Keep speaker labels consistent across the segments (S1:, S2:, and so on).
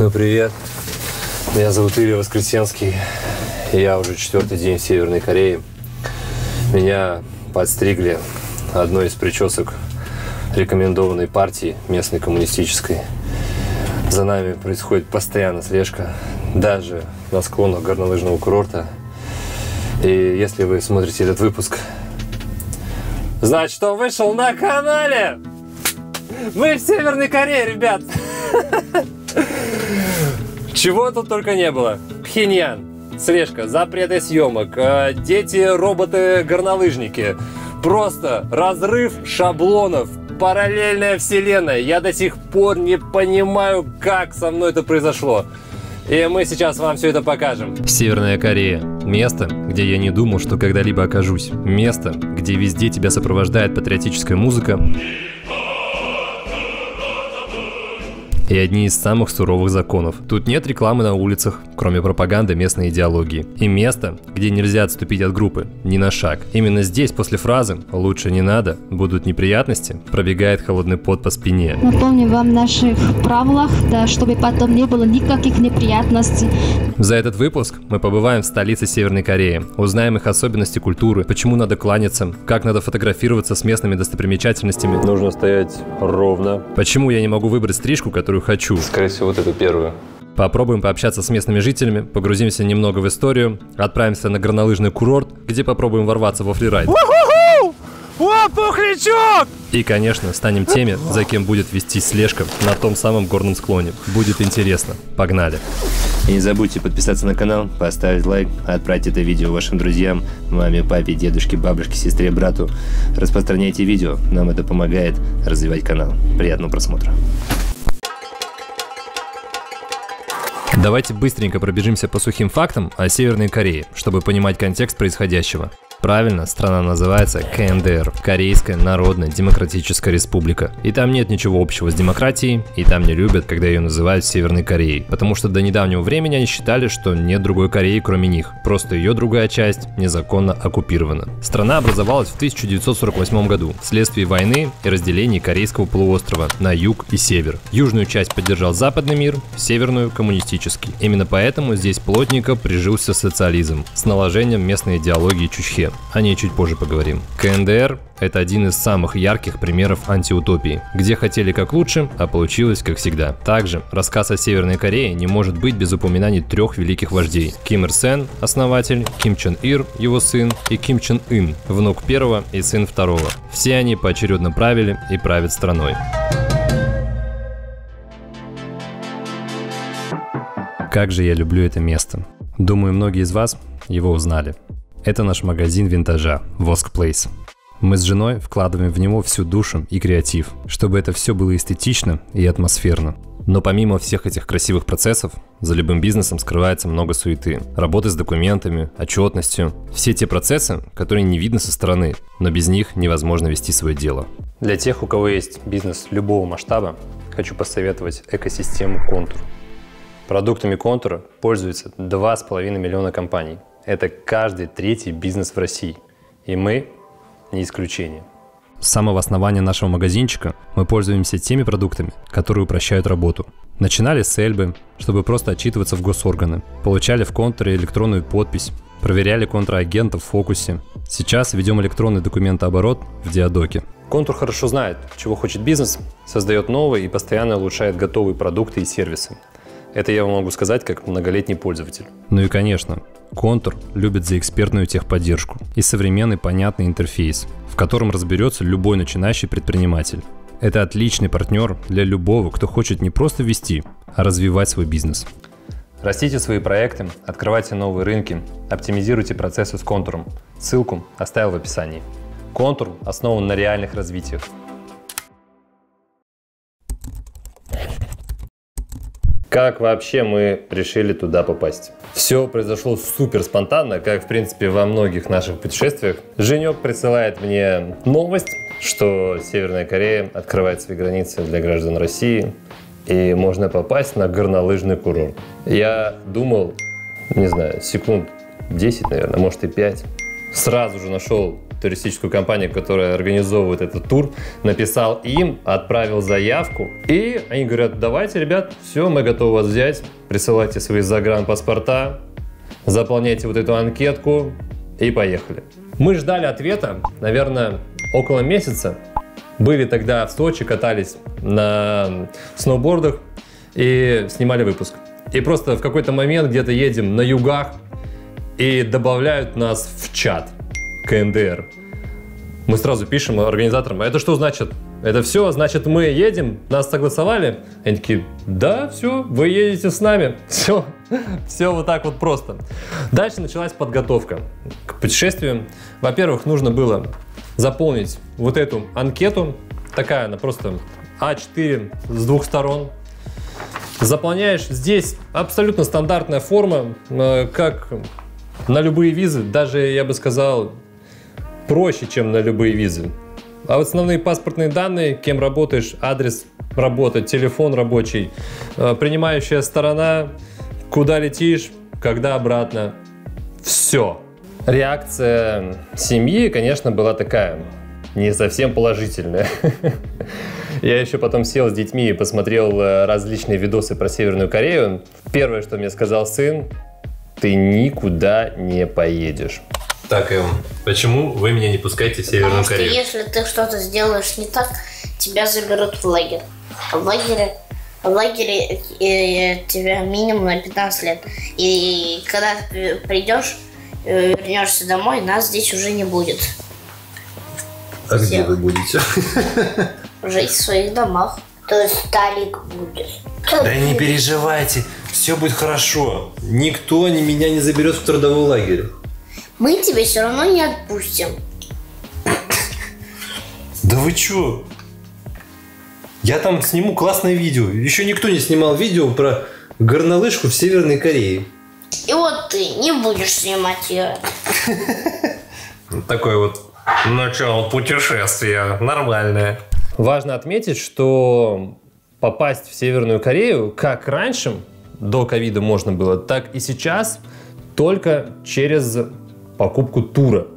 S1: Ну, привет. Меня зовут Илья Воскресенский. И я уже 4-й день в Северной Корее. Меня подстригли одной из причесок рекомендованной партии местной коммунистической. За нами происходит постоянно слежка, даже на склонах горнолыжного курорта. И если вы смотрите этот выпуск, значит, он вышел на канале! Мы в Северной Корее, ребят! Чего тут только не было. Пхеньян, слежка, запреты съемок, дети-роботы-горнолыжники. Просто разрыв шаблонов, параллельная вселенная. Я до сих пор не понимаю, как со мной это произошло. И мы сейчас вам все это покажем. Северная Корея. Место, где я не думал, что когда-либо окажусь. Место, где везде тебя сопровождает патриотическая музыка. И одни из самых суровых законов. Тут нет рекламы на улицах, кроме пропаганды местной идеологии. И место, где нельзя отступить от группы, ни на шаг. Именно здесь, после фразы «лучше не надо, будут неприятности», пробегает холодный пот по спине.
S2: Напомню вам наших правилах, да, чтобы потом не было никаких неприятностей.
S1: За этот выпуск мы побываем в столице Северной Кореи, узнаем их особенности культуры, почему надо кланяться, как надо фотографироваться с местными достопримечательностями. Нужно стоять ровно. Почему я не могу выбрать стрижку, которую хочу. Скорее всего, вот эту первую. Попробуем пообщаться с местными жителями, погрузимся немного в историю, отправимся на горнолыжный курорт, где попробуем ворваться во фрирайд. О, пухлячок! И, конечно, станем теми, за кем будет вестись слежка на том самом горном склоне. Будет интересно. Погнали! И не забудьте подписаться на канал, поставить лайк, отправить это видео вашим друзьям, маме, папе, дедушке, бабушке, сестре, брату. Распространяйте видео, нам это помогает развивать канал. Приятного просмотра! Давайте быстренько пробежимся по сухим фактам о Северной Корее, чтобы понимать контекст происходящего. Правильно, страна называется КНДР – Корейская Народная Демократическая Республика. И там нет ничего общего с демократией, и там не любят, когда ее называют Северной Кореей. Потому что до недавнего времени они считали, что нет другой Кореи, кроме них. Просто ее другая часть незаконно оккупирована. Страна образовалась в 1948 году вследствие войны и разделения Корейского полуострова на юг и север. Южную часть поддержал западный мир, северную – коммунистический. Именно поэтому здесь плотненько прижился социализм с наложением местной идеологии чучхе. О ней чуть позже поговорим. КНДР – это один из самых ярких примеров антиутопии, где хотели как лучше, а получилось как всегда. Также рассказ о Северной Корее не может быть без упоминаний трех великих вождей. Ким Ир Сен – основатель, Ким Чен Ир – его сын, и Ким Чен Ын – внук первого и сын второго. Все они поочередно правили и правят страной. Как же я люблю это место. Думаю, многие из вас его узнали. Это наш магазин винтажа Vosk Place. Мы с женой вкладываем в него всю душу и креатив, чтобы это все было эстетично и атмосферно. Но помимо всех этих красивых процессов, за любым бизнесом скрывается много суеты. Работы с документами, отчетностью. Все те процессы, которые не видно со стороны, но без них невозможно вести свое дело. Для тех, у кого есть бизнес любого масштаба, хочу посоветовать экосистему Контур. Продуктами Контура пользуются 2,5 миллиона компаний. Это каждый третий бизнес в России. И мы не исключение. С самого основания нашего магазинчика мы пользуемся теми продуктами, которые упрощают работу. Начинали с Эльбы, чтобы просто отчитываться в госорганы. Получали в Контуре электронную подпись. Проверяли контрагентов в Фокусе. Сейчас ведем электронный документооборот в Диадоке. Контур хорошо знает, чего хочет бизнес, создает новые и постоянно улучшает готовые продукты и сервисы. Это я вам могу сказать как многолетний пользователь. Ну и конечно, Контур любит за экспертную техподдержку и современный понятный интерфейс, в котором разберется любой начинающий предприниматель. Это отличный партнер для любого, кто хочет не просто вести, а развивать свой бизнес. Растите свои проекты, открывайте новые рынки, оптимизируйте процессы с Контуром. Ссылку оставил в описании. Контур основан на реальных развитиях. Как вообще мы решили туда попасть? Все произошло супер спонтанно, как в принципе во многих наших путешествиях. Женек присылает мне новость, что Северная Корея открывает свои границы для граждан России, и можно попасть на горнолыжный курорт. Я думал, не знаю, секунд 10, наверное, может и 5. Сразу же нашел туристическую компанию, которая организовывает этот тур, написал им, отправил заявку, и они говорят: давайте, ребят, все, мы готовы вас взять, присылайте свои загранпаспорта, заполняйте вот эту анкетку и поехали. Мы ждали ответа, наверное, около месяца. Были тогда в Сочи, катались на сноубордах и снимали выпуск. И просто в какой-то момент где-то едем на югах и добавляют нас в чат КНДР. Мы сразу пишем организаторам: а это что значит? Это все, значит, мы едем, нас согласовали? Они такие: да, все, вы едете с нами. Все вот так вот просто. Дальше началась подготовка к путешествию. Во-первых, нужно было заполнить вот эту анкету. Такая она просто А4 с двух сторон. Заполняешь. Здесь абсолютно стандартная форма, как на любые визы. Даже, я бы сказал, проще, чем на любые визы. А вот основные паспортные данные: кем работаешь, адрес работы, телефон рабочий, принимающая сторона, куда летишь, когда обратно. Все. Реакция семьи, конечно, была такая не совсем положительная. Я еще потом сел с детьми и посмотрел различные видосы про Северную Корею. Первое, что мне сказал сын: ты никуда не поедешь. Так, почему вы меня не пускаете в Северную Корею?
S3: Потому что если ты что-то сделаешь не так, тебя заберут в лагерь. В лагере тебя минимум на 15 лет. И когда ты придешь, вернешься домой, нас здесь уже не будет.
S1: А где вы будете?
S3: Жить в своих домах. То есть Талик будет.
S1: Да не переживайте, все будет хорошо. Никто меня не заберет в трудовой лагерь.
S3: Мы тебя все равно не отпустим.
S1: Да вы чё? Я там сниму классное видео. Еще никто не снимал видео про горнолыжку в Северной Корее.
S3: И вот ты не будешь снимать ее.
S1: Такое вот начало путешествия нормальное. Важно отметить, что попасть в Северную Корею, как раньше, до ковида можно было, так и сейчас только через покупку тура.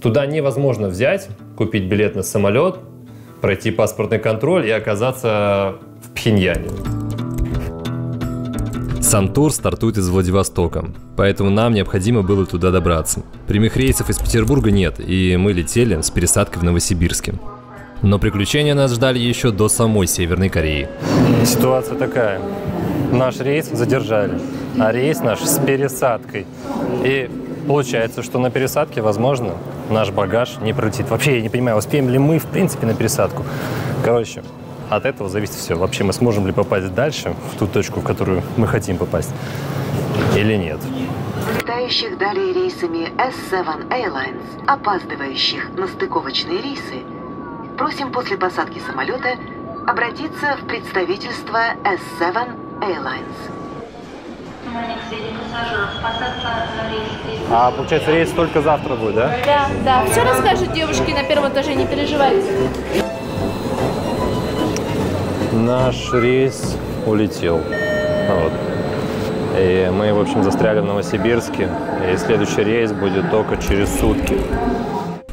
S1: Туда невозможно взять, купить билет на самолет, пройти паспортный контроль и оказаться в Пхеньяне. Сам тур стартует из Владивостока, поэтому нам необходимо было туда добраться. Прямых рейсов из Петербурга нет, и мы летели с пересадкой в Новосибирске. Но приключения нас ждали еще до самой Северной Кореи. Ситуация такая. Наш рейс задержали, а рейс наш с пересадкой. И получается, что на пересадке, возможно, наш багаж не пролетит. Вообще, я не понимаю, успеем ли мы, в принципе, на пересадку. Короче, от этого зависит все. Вообще, мы сможем ли попасть дальше, в ту точку, в которую мы хотим попасть, или нет.
S4: Летающих далее рейсами S7 Airlines, опаздывающих на стыковочные рейсы, просим после посадки самолета обратиться в представительство S7 Airlines.
S1: А получается, рейс только завтра будет, да?
S5: Да. Все расскажет девушке на первом этаже, не переживайте.
S1: Наш рейс улетел. Вот. И мы, в общем, застряли в Новосибирске. И следующий рейс будет только через сутки.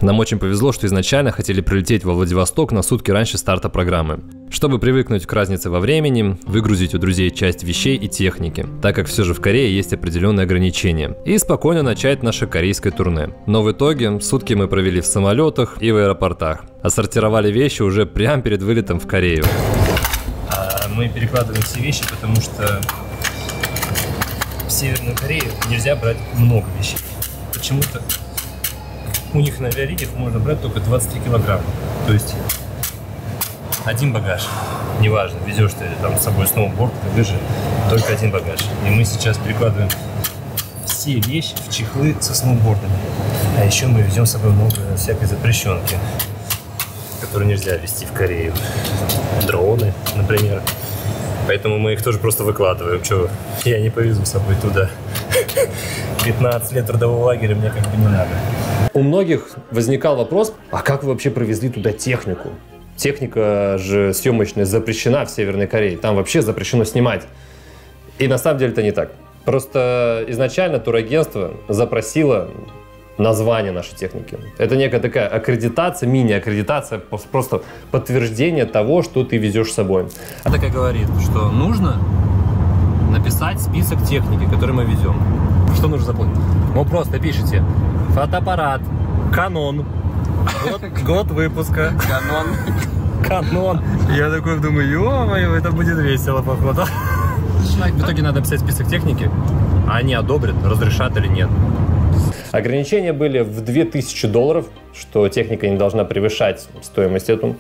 S1: Нам очень повезло, что изначально хотели прилететь во Владивосток на сутки раньше старта программы, чтобы привыкнуть к разнице во времени, выгрузить у друзей часть вещей и техники, так как все же в Корее есть определенные ограничения, и спокойно начать наше корейское турне. Но в итоге сутки мы провели в самолетах и в аэропортах, а сортировали вещи уже прямо перед вылетом в Корею. Мы перекладываем все вещи, потому что в Северную Корею нельзя брать много вещей. Почему-то у них на авиалиниях можно брать только 23 килограмма. То есть один багаж. Неважно, везешь ты там с собой сноуборд, лыжи, только один багаж. И мы сейчас перекладываем все вещи в чехлы со сноубордами. А еще мы везем с собой много всякой запрещенки, которую нельзя везти в Корею. Дроны, например. Поэтому мы их тоже просто выкладываем. Чего? Я не повезу с собой туда. 15 лет трудового лагеря мне как бы не надо. У многих возникал вопрос: а как вы вообще провезли туда технику? Техника же съемочная запрещена в Северной Корее. Там вообще запрещено снимать. И на самом деле это не так. Просто изначально турагентство запросило название нашей техники. Это некая такая аккредитация, мини-аккредитация, просто подтверждение того, что ты везешь с собой. Это как говорит, что нужно написать список техники, которую мы везем. Что нужно заполнить? Вы просто пишите фотоаппарат, Canon, год выпуска. Canon. Я такой думаю, ё-моё, это будет весело, походу. В итоге надо писать список техники, а они одобрят, разрешат или нет. Ограничения были в $2000, что техника не должна превышать стоимость эту.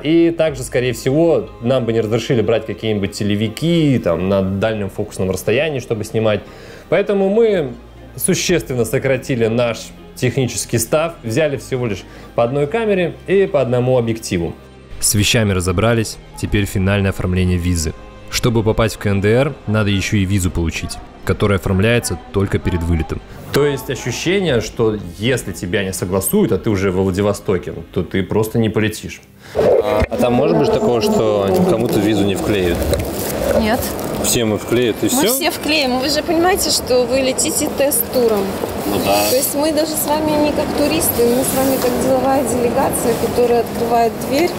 S1: И также, скорее всего, нам бы не разрешили брать какие-нибудь телевики там, на дальнем фокусном расстоянии, чтобы снимать. Поэтому мы существенно сократили наш технический став, взяли всего лишь по одной камере и по одному объективу. С вещами разобрались, теперь финальное оформление визы. Чтобы попасть в КНДР, надо еще и визу получить, которая оформляется только перед вылетом. То есть ощущение, что если тебя не согласуют, а ты уже во Владивостоке, то ты просто не полетишь. А там может быть такого, что кому-то визу не вклеют?
S5: Нет.
S1: Все мы вклеят и все?
S5: Мы все вклеим. Вы же понимаете, что вы летите тест-туром.
S1: Ну да.
S5: То есть мы даже с вами не как туристы, мы с вами как деловая делегация, которая открывает дверь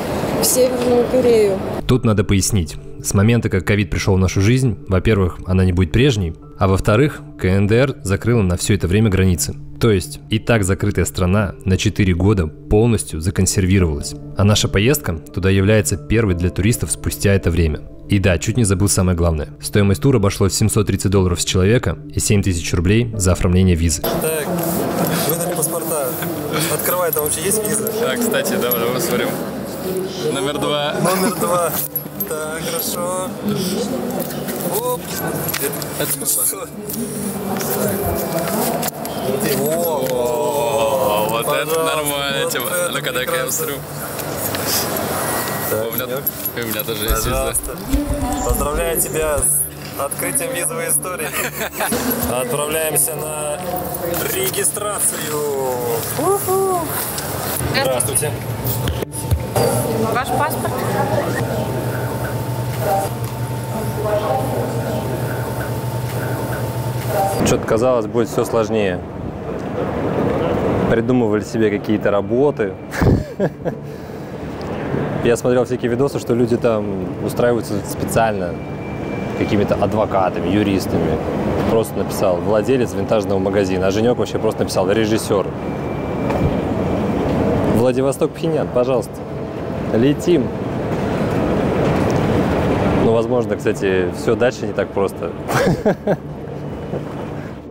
S5: в Северную Корею.
S1: Тут надо пояснить. С момента, как ковид пришел в нашу жизнь, во-первых, она не будет прежней, а во-вторых, КНДР закрыла на все это время границы. То есть и так закрытая страна на 4 года полностью законсервировалась. А наша поездка туда является первой для туристов спустя это время. И да, чуть не забыл самое главное. Стоимость тура обошлась в $730 с человека и 7000 рублей за оформление визы. Так, выдали паспорта. Открывай, там вообще есть виза?
S6: Да, кстати, давай посмотрим. Номер 2.
S1: Номер 2. Так, хорошо. Оп.
S6: Это что?
S1: О,
S6: вот это нормально. Ну-ка, дай-ка я посмотрю. У меня тоже есть виза.
S1: Поздравляю тебя с открытием визовой истории. Отправляемся на регистрацию. Здравствуйте.
S5: Ваш паспорт?
S1: Что-то казалось, будет все сложнее. Придумывали себе какие-то работы. Я смотрел всякие видосы, что люди там устраиваются специально какими-то адвокатами, юристами. Просто написал владелец винтажного магазина, а Женек вообще просто написал режиссер. Владивосток, Пхеньян, пожалуйста, летим. Ну, возможно, кстати, все дальше не так просто.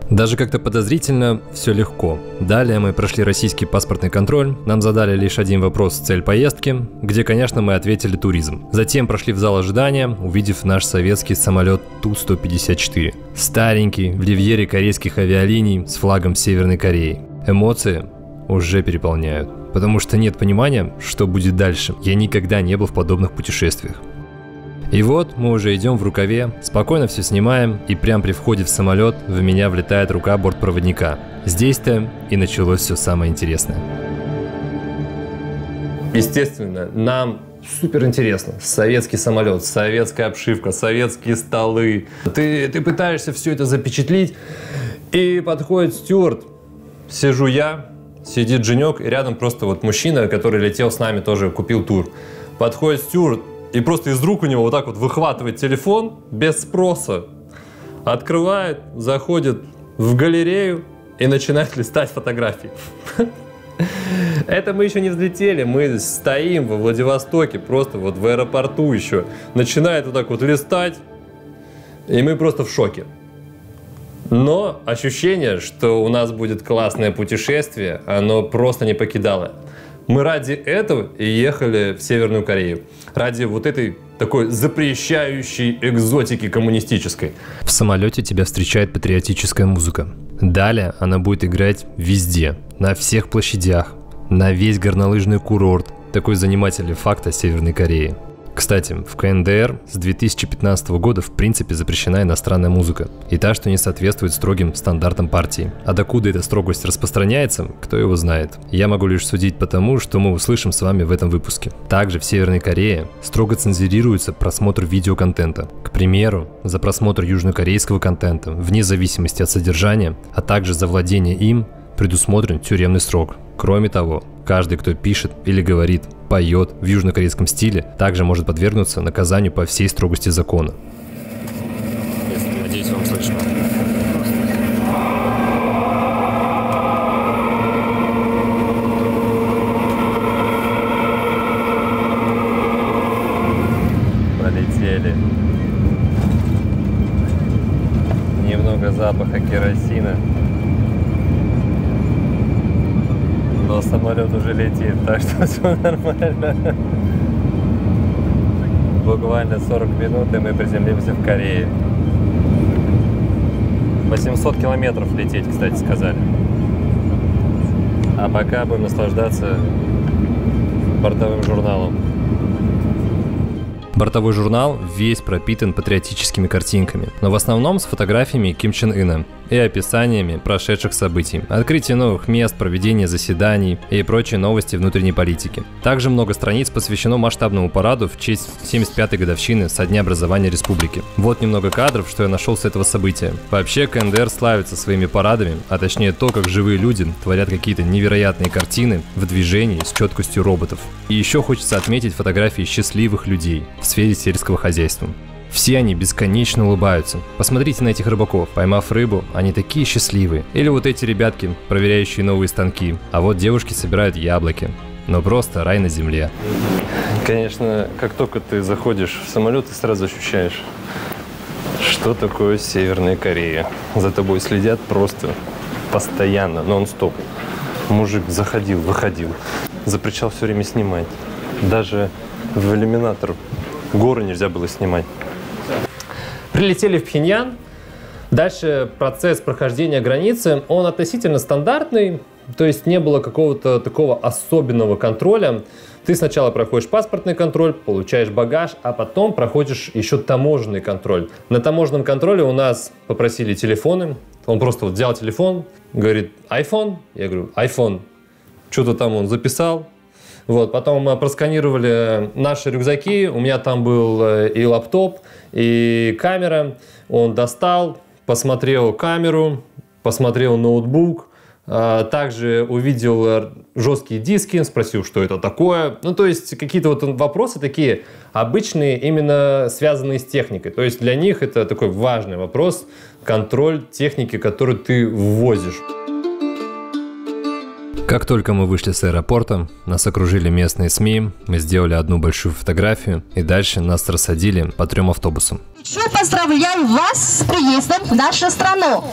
S1: Даже как-то подозрительно все легко. Далее мы прошли российский паспортный контроль, нам задали лишь один вопрос «Цель поездки», где, конечно, мы ответили «Туризм». Затем прошли в зал ожидания, увидев наш советский самолет Ту-154. Старенький, в ливьере корейских авиалиний с флагом Северной Кореи. Эмоции уже переполняют, потому что нет понимания, что будет дальше. Я никогда не был в подобных путешествиях. И вот мы уже идем в рукаве, спокойно все снимаем, и прямо при входе в самолет в меня влетает рука бортпроводника. Здесь-то и началось все самое интересное. Естественно, нам супер интересно. Советский самолет, советская обшивка, советские столы. Ты пытаешься все это запечатлить, и подходит стюард. Сижу я, сидит Женек, и рядом просто вот мужчина, который летел с нами, тоже купил тур. Подходит стюард. И просто из рук у него вот так вот выхватывает телефон без спроса, открывает, заходит в галерею и начинает листать фотографии. Это мы еще не взлетели, мы стоим во Владивостоке, просто вот в аэропорту еще. Начинает вот так вот листать, и мы просто в шоке. Но ощущение, что у нас будет классное путешествие, оно просто не покидало. Мы ради этого и ехали в Северную Корею. Ради вот этой такой запрещающей экзотики коммунистической. В самолете тебя встречает патриотическая музыка. Далее она будет играть везде, на всех площадях, на весь горнолыжный курорт. Такой занимательный факт о Северной Корее. Кстати, в КНДР с 2015 года в принципе запрещена иностранная музыка. И та, что не соответствует строгим стандартам партии. А докуда эта строгость распространяется, кто его знает. Я могу лишь судить по тому, что мы услышим с вами в этом выпуске. Также в Северной Корее строго цензурируется просмотр видеоконтента. К примеру, за просмотр южнокорейского контента, вне зависимости от содержания, а также за владение им, предусмотрен тюремный срок. Кроме того, каждый, кто пишет или говорит, поет в южнокорейском стиле, также может подвергнуться наказанию по всей строгости закона. Надеюсь, вам слышно. Полетели. Немного запаха керосина. Но самолет уже летит, так что все нормально. Буквально 40 минут, и мы приземлимся в Корее. 800 километров лететь, кстати, сказали. А пока будем наслаждаться бортовым журналом. Бортовой журнал весь пропитан патриотическими картинками, но в основном с фотографиями Ким Чен Ына и описаниями прошедших событий, открытие новых мест, проведение заседаний и прочие новости внутренней политики. Также много страниц посвящено масштабному параду в честь 75-й годовщины со дня образования республики. Вот немного кадров, что я нашел с этого события. Вообще КНДР славится своими парадами, а точнее то, как живые люди творят какие-то невероятные картины в движении с четкостью роботов. И еще хочется отметить фотографии счастливых людей в сфере сельского хозяйства. Все они бесконечно улыбаются. Посмотрите на этих рыбаков. Поймав рыбу, они такие счастливые. Или вот эти ребятки, проверяющие новые станки. А вот девушки собирают яблоки. Но просто рай на земле. Конечно, как только ты заходишь в самолет, ты сразу ощущаешь, что такое Северная Корея. За тобой следят просто постоянно, нон-стоп. Мужик заходил, выходил. Запрещал все время снимать. Даже в иллюминатор горы нельзя было снимать. Прилетели в Пхеньян. Дальше процесс прохождения границы, он относительно стандартный, то есть не было какого-то такого особенного контроля. Ты сначала проходишь паспортный контроль, получаешь багаж, а потом проходишь еще таможенный контроль. На таможенном контроле у нас попросили телефоны. Он просто вот взял телефон, говорит: iPhone? Я говорю: iPhone. Что-то там он записал. Вот, потом мы просканировали наши рюкзаки, у меня там был и лаптоп, и камера. Он достал, посмотрел камеру, посмотрел ноутбук, также увидел жесткие диски, спросил, что это такое. Ну, то есть какие-то вот вопросы такие обычные, именно связанные с техникой. То есть для них это такой важный вопрос, контроль техники, которую ты ввозишь. Как только мы вышли с аэропорта, нас окружили местные СМИ, мы сделали одну большую фотографию, и дальше нас рассадили по 3 автобусам.
S2: Поздравляю вас с приездом в нашу страну!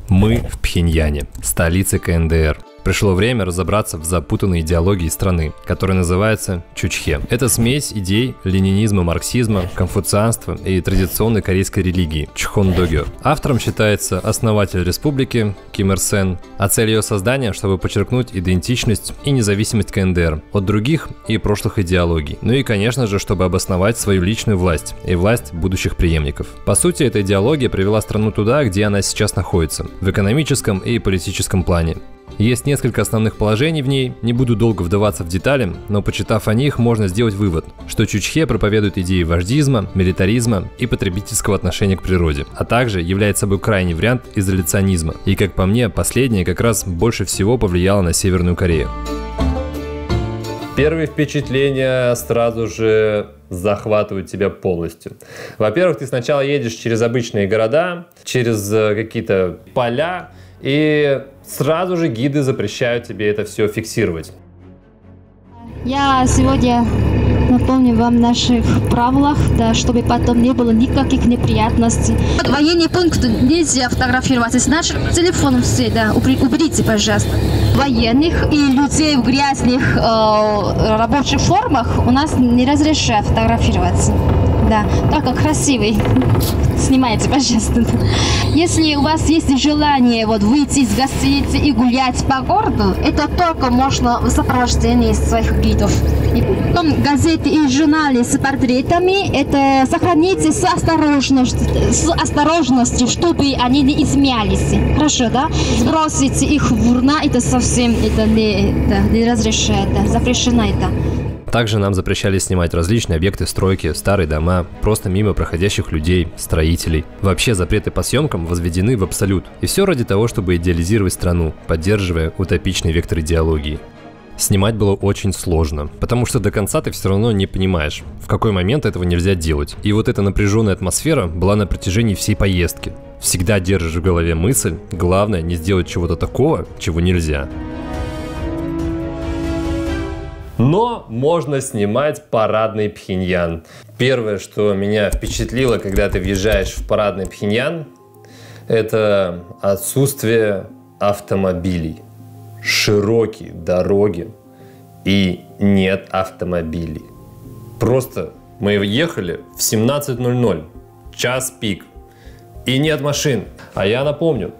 S1: Мы в Пхеньяне, столице КНДР. Пришло время разобраться в запутанной идеологии страны, которая называется Чучхе. Это смесь идей ленинизма, марксизма, конфуцианства и традиционной корейской религии Чхондогё. Автором считается основатель республики Ким Ир Сен, а цель ее создания, чтобы подчеркнуть идентичность и независимость КНДР от других и прошлых идеологий. Ну и, конечно же, чтобы обосновать свою личную власть и власть будущих преемников. По сути, эта идеология привела страну туда, где она сейчас находится, в экономическом и политическом плане. Есть несколько основных положений в ней, не буду долго вдаваться в детали, но почитав о них, можно сделать вывод, что Чучхе проповедует идеи вождизма, милитаризма и потребительского отношения к природе, а также является собой крайний вариант изоляционизма. И, как по мне, последнее как раз больше всего повлияло на Северную Корею. Первые впечатления сразу же захватывают тебя полностью. Во-первых, ты сначала едешь через обычные города, через какие-то поля, и сразу же гиды запрещают тебе это все фиксировать.
S2: Я сегодня напомню вам о наших правилах, да, чтобы потом не было никаких неприятностей. Военный пункт нельзя фотографировать с нашим телефоном все, да, уберите, пожалуйста. Военных и людей в грязных рабочих формах у нас не разрешают фотографироваться. Да, только красивый. Снимайте, пожалуйста. Если у вас есть желание вот выйти из гостиницы и гулять по городу, это только можно в сопровождении своих гидов. И потом газеты и журналы с портретами, это сохраните с осторожностью, чтобы они не измялись. Хорошо, да? Сбросите их в урна, это совсем это не разрешает, да, запрещено это.
S1: Также нам запрещали снимать различные объекты стройки, старые дома, просто мимо проходящих людей, строителей. Вообще запреты по съемкам возведены в абсолют. И все ради того, чтобы идеализировать страну, поддерживая утопичный вектор идеологии. Снимать было очень сложно, потому что до конца ты все равно не понимаешь, в какой момент этого нельзя делать. И вот эта напряженная атмосфера была на протяжении всей поездки. Всегда держишь в голове мысль, главное не сделать чего-то такого, чего нельзя. Но можно снимать парадный Пхеньян. Первое, что меня впечатлило, когда ты въезжаешь в парадный Пхеньян, это отсутствие автомобилей. Широкие дороги и нет автомобилей. Просто мы ехали в 17:00, час пик, и нет машин. А я напомню,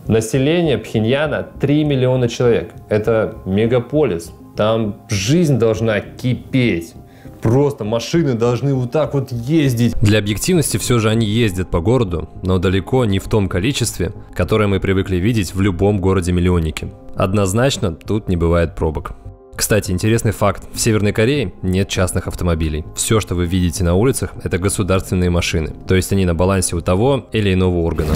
S1: население Пхеньяна 3 миллиона человек. Это мегаполис. Там жизнь должна кипеть. Просто машины должны вот так вот ездить. Для объективности все же они ездят по городу, но далеко не в том количестве, которое мы привыкли видеть в любом городе-миллионнике. Однозначно тут не бывает пробок. Кстати, интересный факт. В Северной Корее нет частных автомобилей. Все, что вы видите на улицах, это государственные машины. То есть они на балансе у того или иного органа.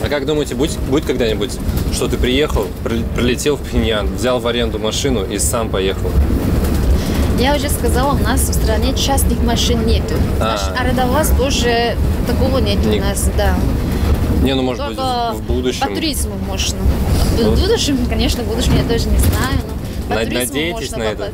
S1: А как думаете, будет когда-нибудь, что ты приехал, прилетел в Пхеньян, взял в аренду машину и сам поехал?
S2: Я уже сказала, у нас в стране частных машин нету. А родовоз тоже такого нет у нас, да.
S1: Не, ну может быть в будущем.
S2: По туризму можно. В будущем, конечно, в будущем я тоже не знаю. Но
S1: надеетесь на это?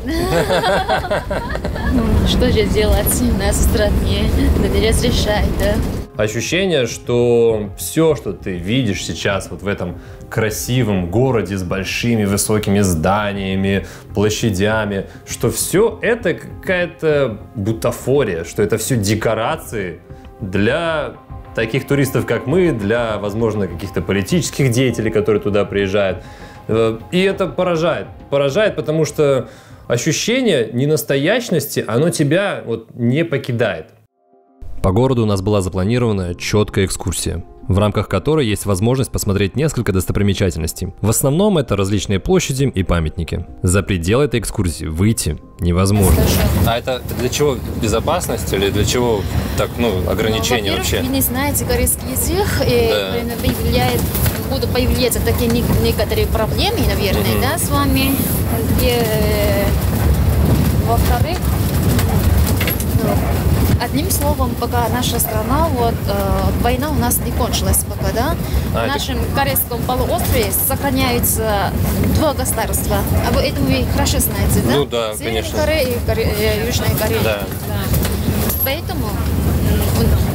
S2: Что же делать у нас в стране? Надо разрешать, да.
S1: Ощущение, что все, что ты видишь сейчас вот в этом красивом городе с большими высокими зданиями, площадями, что все это какая-то бутафория, что это все декорации для таких туристов, как мы, для, возможно, каких-то политических деятелей, которые туда приезжают. И это поражает. Поражает, потому что ощущение ненастоящности, оно тебя вот не покидает. По городу у нас была запланирована четкая экскурсия, в рамках которой есть возможность посмотреть несколько достопримечательностей. В основном это различные площади и памятники. За пределы этой экскурсии выйти невозможно. А это для чего? Безопасность или для чего так, ограничения вообще?
S2: Вы не знаете корейский язык, и будут появляться такие некоторые проблемы, наверное, да, с вами. Во-вторых, одним словом, пока наша страна, война у нас не кончилась пока, да? В нашем Корейском полуострове сохраняются два государства. Об этом вы хорошо знаете, да?
S1: Ну да, конечно.
S2: Северная Корея и Южная Корея.
S1: Да.
S2: Поэтому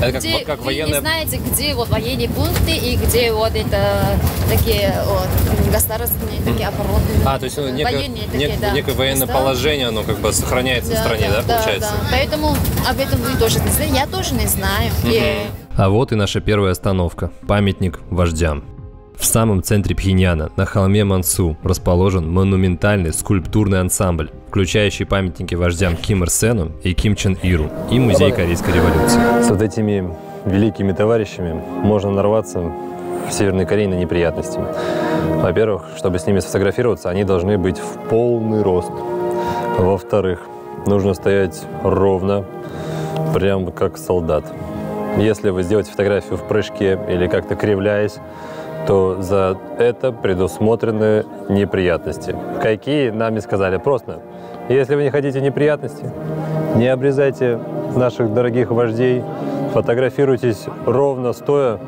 S1: это как
S2: вы
S1: военная...
S2: не знаете, где военные пункты и где это такие государственные такие обороны.
S1: То есть некое военное положение, оно как бы сохраняется в стране, да, получается?
S2: Да. Поэтому об этом вы тоже не знаете, я тоже не знаю.
S1: А вот и наша первая остановка – памятник вождям. В самом центре Пхеньяна, на холме Мансу, расположен монументальный скульптурный ансамбль, включающий памятники вождям Ким Ир Сену и Ким Чен Иру и Музей Корейской революции. С вот этими великими товарищами можно нарваться в Северной Корее на неприятности. Во-первых, чтобы с ними сфотографироваться, они должны быть в полный рост. Во-вторых, нужно стоять ровно, прям как солдат. Если вы сделаете фотографию в прыжке или как-то кривляясь, то за это предусмотрены неприятности. Какие, нами сказали просто. Если вы не хотите неприятностей, не обрезайте наших дорогих вождей, фотографируйтесь ровно стоя,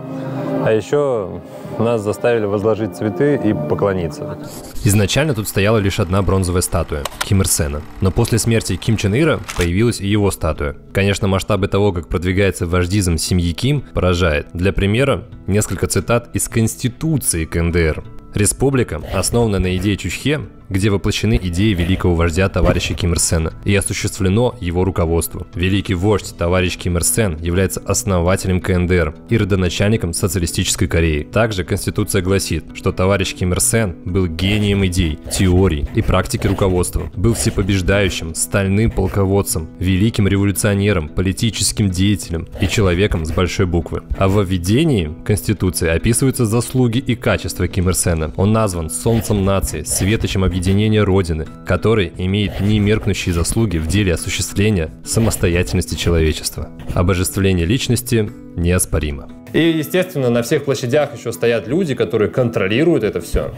S1: а еще нас заставили возложить цветы и поклониться. Изначально тут стояла лишь одна бронзовая статуя – Ким Ир Сена. Но после смерти Ким Чен Ира появилась и его статуя. Конечно, масштабы того, как продвигается вождизм семьи Ким, поражает. Для примера, несколько цитат из Конституции КНДР. Республика основана на идее Чучхе, где воплощены идеи великого вождя товарища Ким Ир Сена и осуществлено его руководство. Великий вождь товарищ Ким Ир Сен является основателем КНДР и родоначальником социалистической Кореи. Также Конституция гласит, что товарищ Ким Ир Сен был гением идей, теорий и практики руководства, был всепобеждающим, стальным полководцем, великим революционером, политическим деятелем и человеком с большой буквы. А во введении Конституции описываются заслуги и качества Ким Ир Сена. Он назван солнцем нации, светочем объединения объединения Родины, который имеет немеркнущие заслуги в деле осуществления самостоятельности человечества. Обожествление личности неоспоримо. И, естественно, на всех площадях еще стоят люди, которые контролируют это все.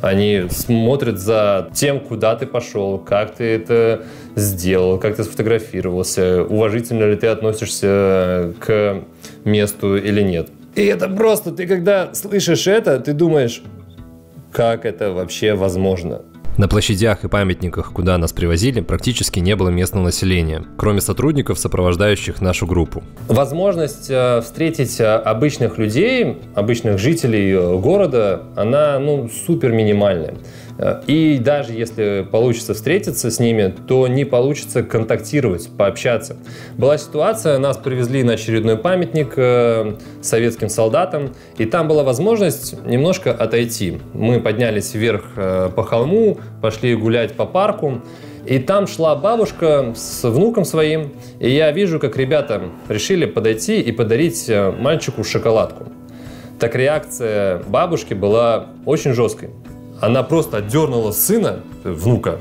S1: Они смотрят за тем, куда ты пошел, как ты это сделал, как ты сфотографировался, уважительно ли ты относишься к месту или нет. И это просто, ты когда слышишь это, ты думаешь, как это вообще возможно? На площадях и памятниках, куда нас привозили, практически не было местного населения, кроме сотрудников, сопровождающих нашу группу. Возможность встретить обычных людей, обычных жителей города, она супер минимальная. И даже если получится встретиться с ними, то не получится контактировать, пообщаться. Была ситуация, нас привезли на очередной памятник советским солдатам, и там была возможность немножко отойти. Мы поднялись вверх по холму, пошли гулять по парку, и там шла бабушка с внуком своим, и я вижу, как ребята решили подойти и подарить мальчику шоколадку. Так реакция бабушки была очень жесткой. Она просто отдернула сына, внука,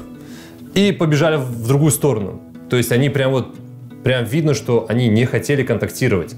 S1: и побежали в другую сторону. То есть они прям видно, что они не хотели контактировать.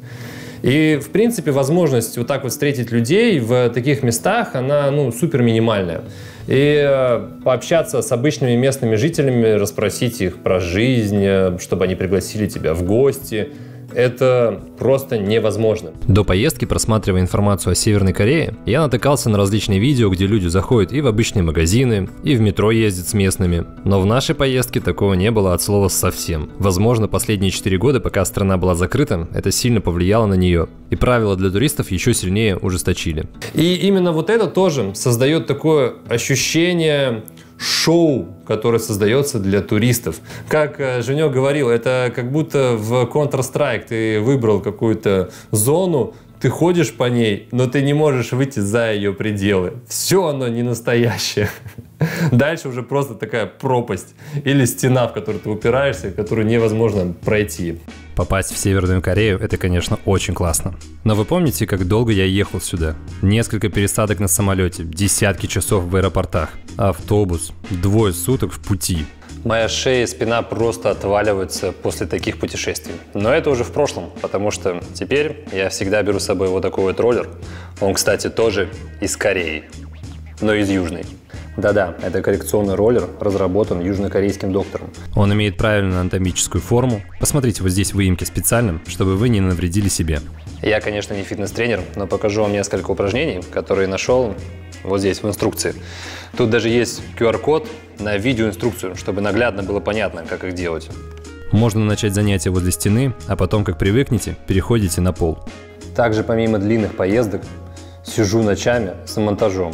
S1: И, в принципе, возможность вот так вот встретить людей в таких местах, она, супер минимальная. И пообщаться с обычными местными жителями, расспросить их про жизнь, чтобы они пригласили тебя в гости, это просто невозможно. До поездки, просматривая информацию о Северной Корее, я натыкался на различные видео, где люди заходят и в обычные магазины, и в метро ездят с местными. Но в нашей поездке такого не было от слова совсем. Возможно, последние 4 года, пока страна была закрыта, это сильно повлияло на нее. И правила для туристов еще сильнее ужесточили. И именно вот это тоже создает такое ощущение шоу, которое создается для туристов. Как Женек говорил, это как будто в Counter-Strike ты выбрал какую-то зону, ты ходишь по ней, но ты не можешь выйти за ее пределы. Все оно не настоящее. Дальше уже просто такая пропасть или стена, в которую ты упираешься, которую невозможно пройти. Попасть в Северную Корею – это, конечно, очень классно. Но вы помните, как долго я ехал сюда? Несколько пересадок на самолете, десятки часов в аэропортах, автобус, 2 суток в пути. Моя шея и спина просто отваливаются после таких путешествий. Но это уже в прошлом, потому что теперь я всегда беру с собой вот такой вот роллер. Он, кстати, тоже из Кореи, но из Южной. Да-да, это коррекционный роллер, разработан южнокорейским доктором. Он имеет правильную анатомическую форму. Посмотрите, вот здесь выемки специально, чтобы вы не навредили себе. Я, конечно, не фитнес-тренер, но покажу вам несколько упражнений, которые нашел вот здесь в инструкции. Тут даже есть QR-код на видеоинструкцию, чтобы наглядно было понятно, как их делать. Можно начать занятия возле стены, а потом, как привыкнете, переходите на пол. Также, помимо длинных поездок, сижу ночами с монтажом.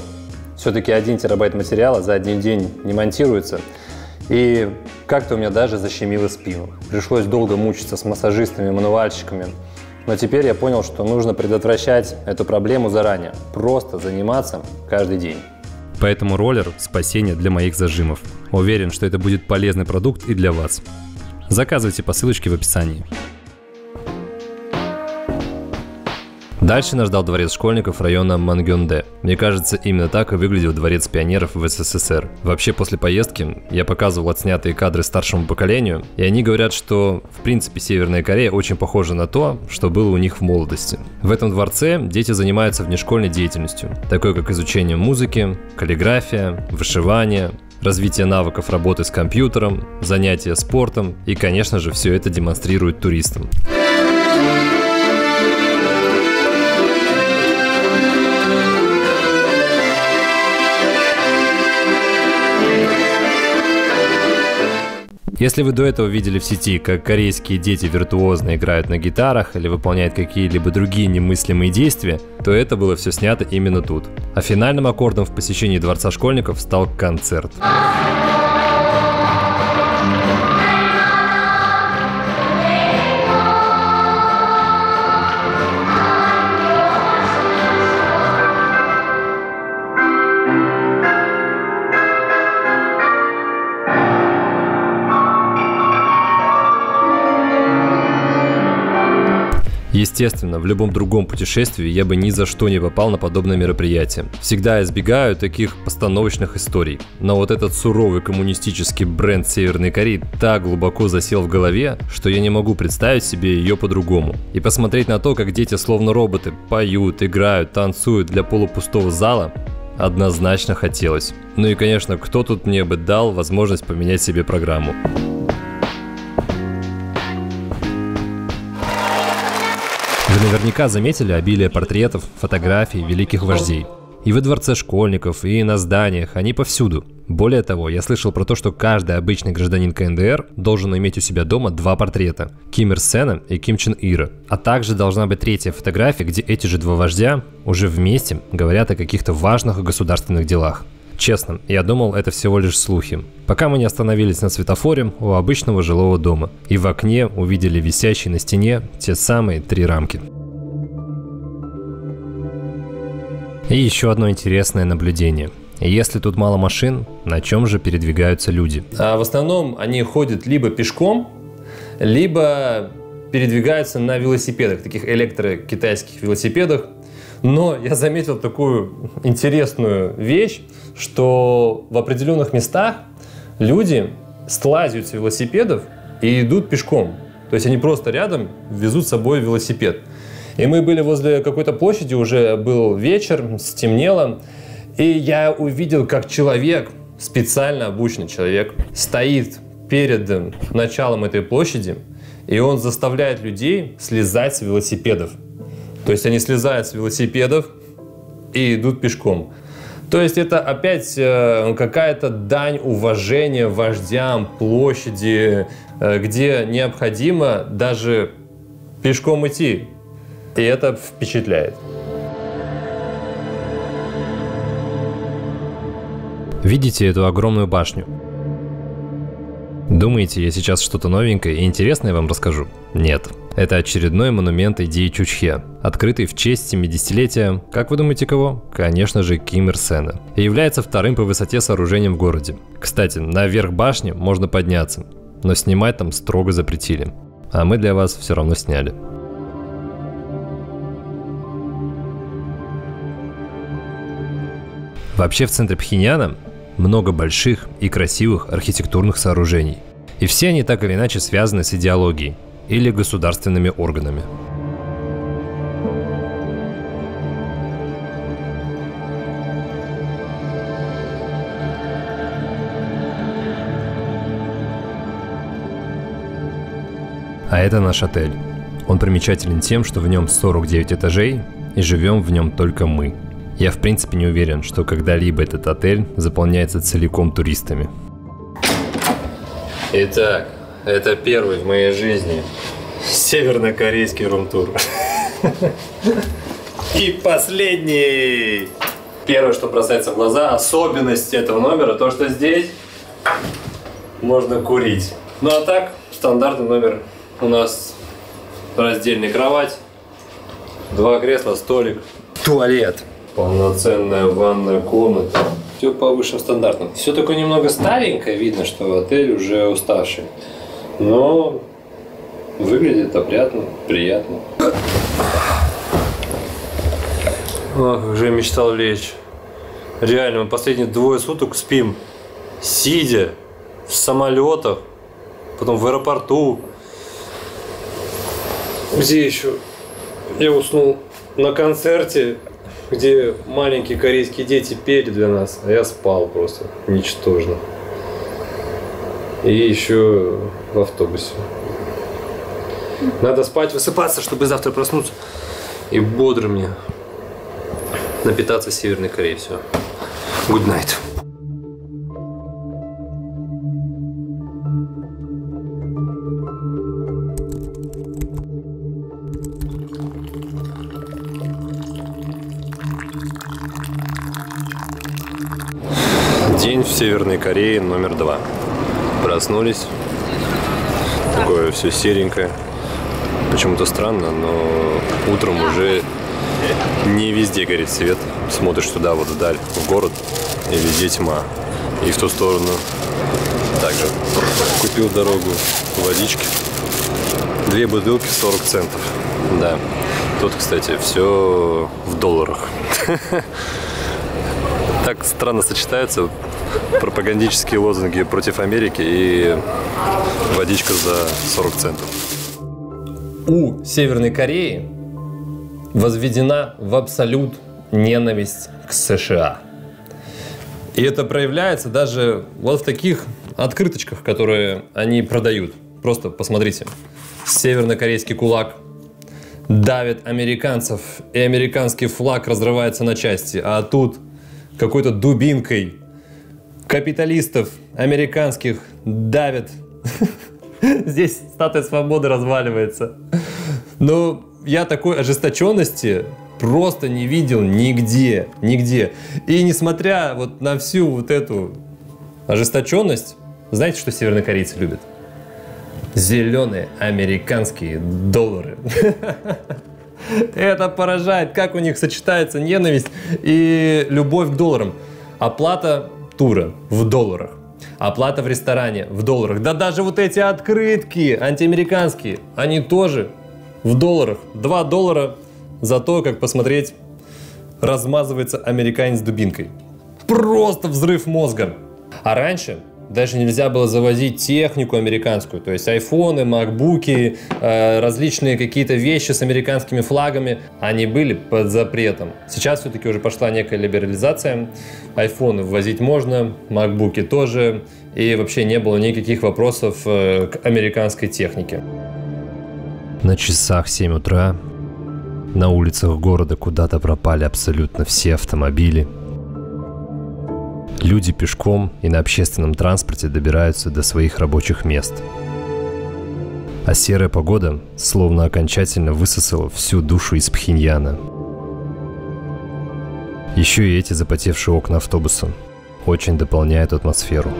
S1: Все-таки 1 терабайт материала за один день не монтируется. И как-то у меня даже защемило спину. Пришлось долго мучиться с массажистами, мануальщиками. Но теперь я понял, что нужно предотвращать эту проблему заранее. Просто заниматься каждый день. Поэтому роллер – спасение для моих зажимов. Уверен, что это будет полезный продукт и для вас. Заказывайте по ссылочке в описании. Дальше нас ждал дворец школьников района Мангёнде. Мне кажется, именно так и выглядел дворец пионеров в СССР. Вообще, после поездки я показывал отснятые кадры старшему поколению, и они говорят, что, в принципе, Северная Корея очень похожа на то, что было у них в молодости. В этом дворце дети занимаются внешкольной деятельностью, такой как изучение музыки, каллиграфия, вышивание, развитие навыков работы с компьютером, занятия спортом, и, конечно же, все это демонстрируют туристам. Если вы до этого видели в сети, как корейские дети виртуозно играют на гитарах или выполняют какие-либо другие немыслимые действия, то это было все снято именно тут. А финальным аккордом в посещении Дворца школьников стал концерт. Естественно, в любом другом путешествии я бы ни за что не попал на подобное мероприятие. Всегда избегаю таких постановочных историй. Но вот этот суровый коммунистический бренд Северной Кореи так глубоко засел в голове, что я не могу представить себе ее по-другому. И посмотреть на то, как дети словно роботы поют, играют, танцуют для полупустого зала, однозначно хотелось. Ну и, конечно, кто тут мне бы дал возможность поменять себе программу? Вы наверняка заметили обилие портретов, фотографий великих вождей. И во дворце школьников, и на зданиях, они повсюду. Более того, я слышал про то, что каждый обычный гражданин КНДР должен иметь у себя дома 2 портрета – Ким Ир Сена и Ким Чен Ира. А также должна быть 3-я фотография, где эти же 2 вождя уже вместе говорят о каких-то важных государственных делах. Честно, я думал, это всего лишь слухи. Пока мы не остановились на светофоре у обычного жилого дома и в окне увидели висящие на стене те самые 3 рамки. И еще одно интересное наблюдение. Если тут мало машин, на чем же передвигаются люди? В основном они ходят либо пешком, либо передвигаются на велосипедах, таких электро-китайских велосипедах. Но я заметил такую интересную вещь, что в определенных местах люди слазят с велосипедов и идут пешком. То есть они просто рядом везут с собой велосипед. И мы были возле какой-то площади, уже был вечер, стемнело. И я увидел, как человек, специально обученный человек, стоит перед началом этой площади, и он заставляет людей слезать с велосипедов. То есть они слезают с велосипедов и идут пешком. То есть это опять какая-то дань уважения вождям площади, где необходимо даже пешком идти. И это впечатляет. Видите эту огромную башню? Думаете, я сейчас что-то новенькое и интересное вам расскажу? Нет. Это очередной монумент идеи Чучхе, открытый в честь 70-летия, как вы думаете, кого? Конечно же, Ким Ир Сена. И является 2-м по высоте сооружением в городе. Кстати, наверх башни можно подняться, но снимать там строго запретили. А мы для вас все равно сняли. Вообще в центре Пхеньяна много больших и красивых архитектурных сооружений. И все они так или иначе связаны с идеологией или государственными органами. А это наш отель. Он примечателен тем, что в нем 49 этажей, и живем в нем только мы. Я в принципе не уверен, что когда-либо этот отель заполняется целиком туристами. Итак, это первый в моей жизни севернокорейский рум-тур. И последний! Первое, что бросается в глаза, особенность этого номера, то, что здесь можно курить. Ну а так, стандартный номер. У нас раздельная кровать, 2 кресла, столик, туалет, полноценная ванная комната. Все по высшим стандартам. Все такое немного старенькое, видно, что отель уже уставший. Но выглядит опрятно, приятно. Ох, как же я мечтал лечь. Реально, мы последние 2 суток спим, сидя в самолетах, потом в аэропорту. Где еще? Я уснул на концерте, где маленькие корейские дети пели для нас, а я спал просто ничтожно. И еще в автобусе. Надо спать, высыпаться, чтобы завтра проснуться и бодрыми напитаться Северной Кореей. Все. Good night. День в Северной Корее номер 2. Проснулись. Такое все серенькое. Почему-то странно, но утром уже не везде горит свет. Смотришь туда, вот вдаль, в город, и везде тьма. И в ту сторону также. Купил дорогу водички. 2 бутылки 40 центов. Да. Тут, кстати, все в долларах. Так странно сочетаются пропагандические лозунги против Америки и водичка за 40 центов. У Северной Кореи возведена в абсолют ненависть к США. И это проявляется даже вот в таких открыточках, которые они продают. Просто посмотрите. Севернокорейский кулак давит американцев, и американский флаг разрывается на части. А тут какой-то дубинкой капиталистов американских давит. Здесь статуя свободы разваливается. Но я такой ожесточенности просто не видел нигде. И несмотря вот на всю вот эту ожесточенность, знаете, что севернокорейцы любят? Зеленые американские доллары. Это поражает, как у них сочетается ненависть и любовь к долларам. Оплата тура в долларах. Оплата в ресторане в долларах. Да даже вот эти открытки антиамериканские, они тоже в долларах. 2 доллара за то, как посмотреть, размазывается американец дубинкой. Просто взрыв мозга. А раньше даже нельзя было завозить технику американскую, то есть айфоны, макбуки, различные какие-то вещи с американскими флагами, они были под запретом. Сейчас все-таки уже пошла некая либерализация, айфоны ввозить можно, макбуки тоже, и вообще не было никаких вопросов к американской технике. На часах 7 утра на улицах города куда-то пропали абсолютно все автомобили. Люди пешком и на общественном транспорте добираются до своих рабочих мест. А серая погода словно окончательно высосала всю душу из Пхеньяна. Еще и эти запотевшие окна автобуса очень дополняют атмосферу.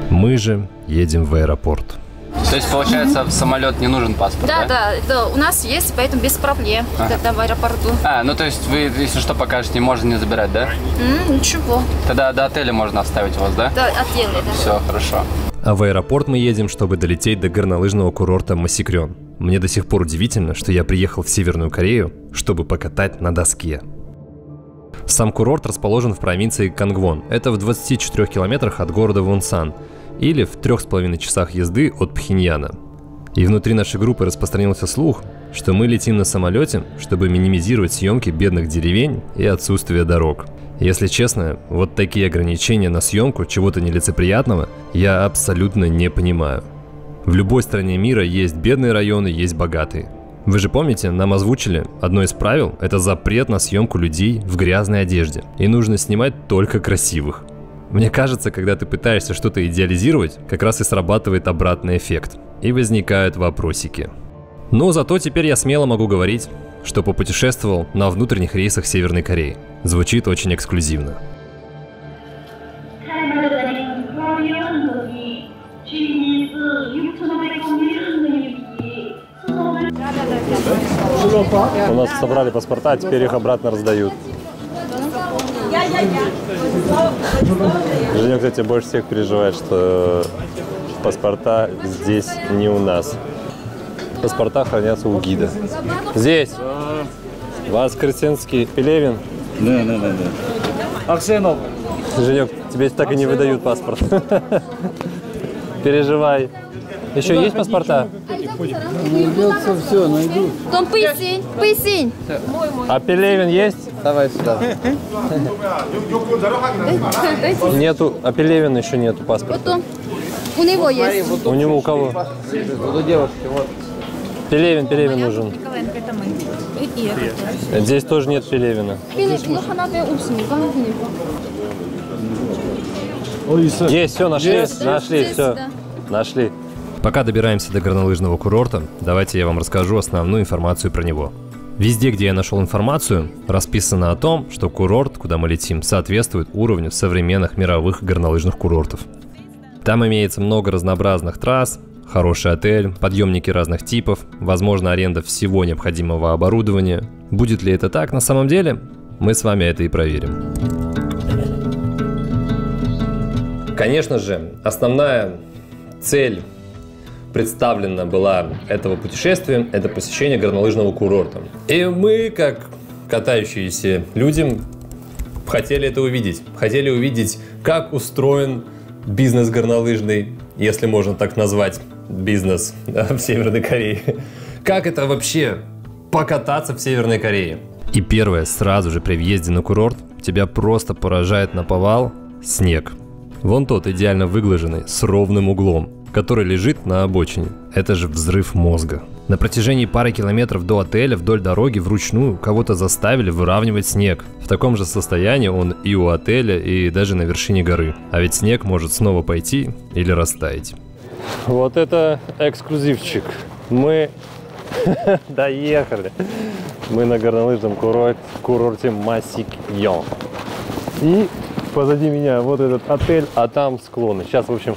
S1: Мы же едем в аэропорт.
S7: То есть, получается, в самолет не нужен паспорт,
S2: да, у нас есть, поэтому без проблем, когда в аэропорту.
S7: Ну то есть вы, если что, покажете, можно не забирать, да?
S2: Ничего.
S7: Тогда до отеля можно оставить вас, да?
S2: Да, отдельно, да.
S7: Все, хорошо.
S1: А в аэропорт мы едем, чтобы долететь до горнолыжного курорта Масикрён. Мне до сих пор удивительно, что я приехал в Северную Корею, чтобы покатать на доске. Сам курорт расположен в провинции Кангвон. Это в 24 километрах от города Вонсан. Или в 3,5 часах езды от Пхеньяна. И внутри нашей группы распространился слух, что мы летим на самолете, чтобы минимизировать съемки бедных деревень и отсутствие дорог. Если честно, вот такие ограничения на съемку чего-то нелицеприятного я абсолютно не понимаю. В любой стране мира есть бедные районы, есть богатые. Вы же помните, нам озвучили, одно из правил – это запрет на съемку людей в грязной одежде. И нужно снимать только красивых. Мне кажется, когда ты пытаешься что-то идеализировать, как раз и срабатывает обратный эффект. И возникают вопросики. Но зато теперь я смело могу говорить, что попутешествовал на внутренних рейсах Северной Кореи. Звучит очень эксклюзивно. У нас собрали паспорта, а теперь их обратно раздают. Женя, кстати, больше всех переживает, что паспорта здесь не у нас. Паспорта хранятся у гида. Здесь. Воскресенский, Пелевин.
S8: Да. Аксенов.
S1: Женек, тебе так и не выдают паспорт. Переживай. Еще есть паспорта?
S8: Найдется все, найду.
S2: Том Пэйсинь.
S1: А Пелевин есть?
S8: Давай сюда.
S1: Нету, а Пелевина еще нету паспорта.
S2: У него есть.
S1: У него у кого?
S8: У девушки, вот.
S1: Пелевин нужен. Здесь тоже нет Пелевина. Есть, все, нашли, все. Нашли. Пока добираемся до горнолыжного курорта, давайте я вам расскажу основную информацию про него. Везде, где я нашел информацию, расписано о том, что курорт, куда мы летим, соответствует уровню современных мировых горнолыжных курортов. Там имеется много разнообразных трасс, хороший отель, подъемники разных типов, возможно, аренда всего необходимого оборудования. Будет ли это так на самом деле? Мы с вами это и проверим. Конечно же, основная цель представлена была этого путешествия, это посещение горнолыжного курорта. И мы, как катающиеся люди, хотели это увидеть. Хотели увидеть, как устроен бизнес горнолыжный, если можно так назвать бизнес в Северной Корее. Как это вообще покататься в Северной Корее? И первое, сразу же при въезде на курорт, тебя просто поражает наповал снег. Вон тот идеально выглаженный, с ровным углом, который лежит на обочине. Это же взрыв мозга. На протяжении пары километров до отеля вдоль дороги вручную кого-то заставили выравнивать снег. В таком же состоянии он и у отеля, и даже на вершине горы. А ведь снег может снова пойти или растаять. Вот это эксклюзивчик. Мы доехали. Мы на горнолыжном курорте Масикьон. И позади меня вот этот отель, а там склоны. Сейчас, в общем,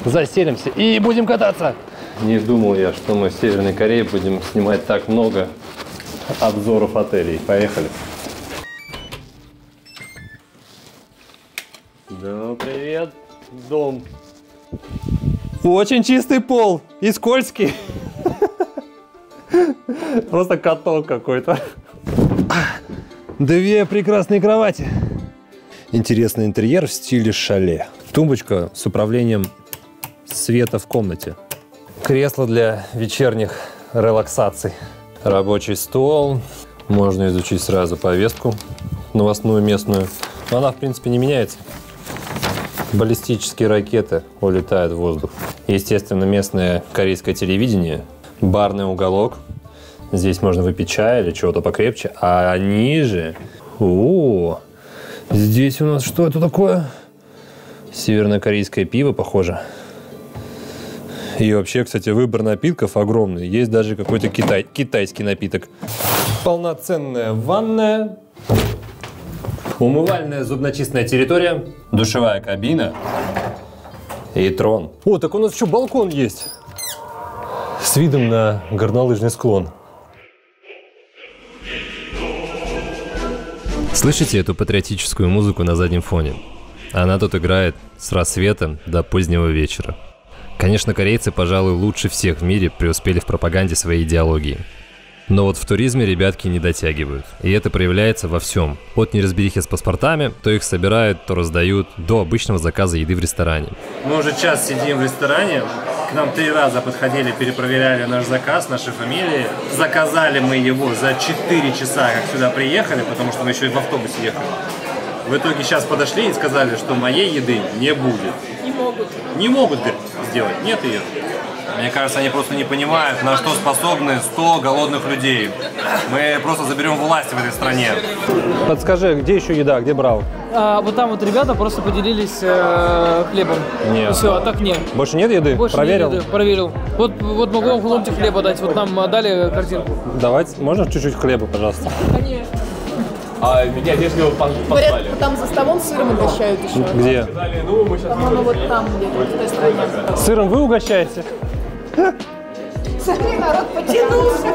S1: заселимся и будем кататься. Не думал я, что мы в Северной Корее будем снимать так много обзоров отелей. Поехали. Да, привет, дом. Очень чистый пол и скользкий. Просто каток какой-то. Две прекрасные кровати. Интересный интерьер в стиле шале. Тумбочка с управлением света в комнате. Кресло для вечерних релаксаций. Рабочий стол. Можно изучить сразу повестку новостную местную. Но она, в принципе, не меняется. Баллистические ракеты улетают в воздух. Естественно, местное корейское телевидение. Барный уголок. Здесь можно выпить чай или чего-то покрепче. А ниже... Здесь у нас что это такое? Севернокорейское пиво, похоже. И вообще, кстати, выбор напитков огромный. Есть даже какой-то китайский напиток. Полноценная ванная. Умывальная зубочистная территория. Душевая кабина. И трон. О, так у нас еще балкон есть. С видом на горнолыжный склон. Слышите эту патриотическую музыку на заднем фоне? Она тут играет с рассвета до позднего вечера. Конечно, корейцы, пожалуй, лучше всех в мире преуспели в пропаганде своей идеологии. Но вот в туризме ребятки не дотягивают. И это проявляется во всем. От неразберихи с паспортами, то их собирают, то раздают, до обычного заказа еды в ресторане. Мы уже час сидим в ресторане. К нам 3 раза подходили, перепроверяли наш заказ, наши фамилии. Заказали мы его за 4 часа, как сюда приехали, потому что мы еще и в автобусе ехали. В итоге сейчас подошли и сказали, что моей еды не будет.
S5: Не могут.
S1: Не могут, говорит, сделать. Нет ее. Мне кажется, они просто не понимают, на что способны 100 голодных людей. Мы просто заберем власть в этой стране. Подскажи, где еще еда, где брал?
S9: Вот там вот ребята просто поделились хлебом.
S1: Нет.
S9: Все, а так нет.
S1: Больше нет еды?
S9: Больше
S1: проверил?
S9: Нет еды, проверил. Вот могу вам ломтик хлеба дать, вот нам дали картинку.
S1: Давайте, можно чуть-чуть хлеба, пожалуйста?
S9: Конечно.
S6: А меня здесь его позвали.
S5: Говорят, там за столом сыром угощают еще.
S1: Где?
S5: По-моему, вот там где-то, в той стороне.
S1: Сыром вы угощаете?
S5: Смотри, народ потянулся.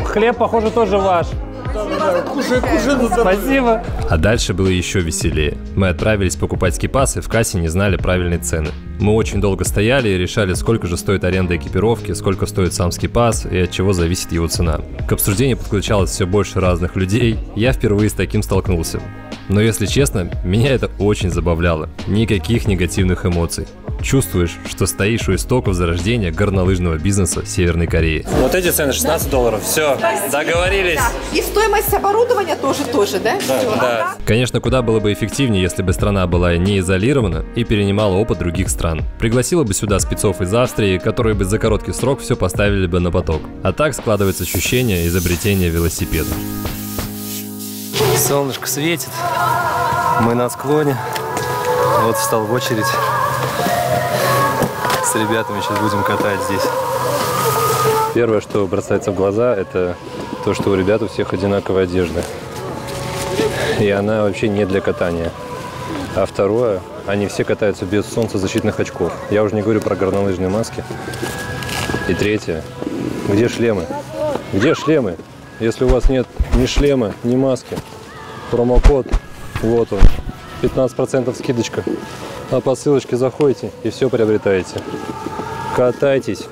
S1: Хлеб, похоже, тоже ваш. Спасибо. А дальше было еще веселее. Мы отправились покупать скипасы, в кассе не знали правильной цены. Мы очень долго стояли и решали, сколько же стоит аренда экипировки, сколько стоит сам скипас и от чего зависит его цена. К обсуждению подключалось все больше разных людей. Я впервые с таким столкнулся. Но если честно, меня это очень забавляло. Никаких негативных эмоций. Чувствуешь, что стоишь у истоков зарождения горнолыжного бизнеса Северной Кореи. Вот эти цены $16. Все, договорились.
S5: И стоимость оборудования тоже, да?
S1: Да. Конечно, куда было бы эффективнее, если бы страна была не изолирована и перенимала опыт других стран. Пригласила бы сюда спецов из Австрии, которые бы за короткий срок все поставили бы на поток. А так складывается ощущение изобретения велосипеда. Солнышко светит, мы на склоне, вот встал в очередь. С ребятами сейчас будем катать здесь. Первое, что бросается в глаза, это то, что у ребят у всех одинаковая одежда. И она вообще не для катания. А второе, они все катаются без солнцезащитных очков. Я уже не говорю про горнолыжные маски. И третье, где шлемы? Где шлемы? Если у вас нет ни шлема, ни маски, промокод, вот он, 15% скидочка. А по ссылочке заходите и все приобретаете. Катайтесь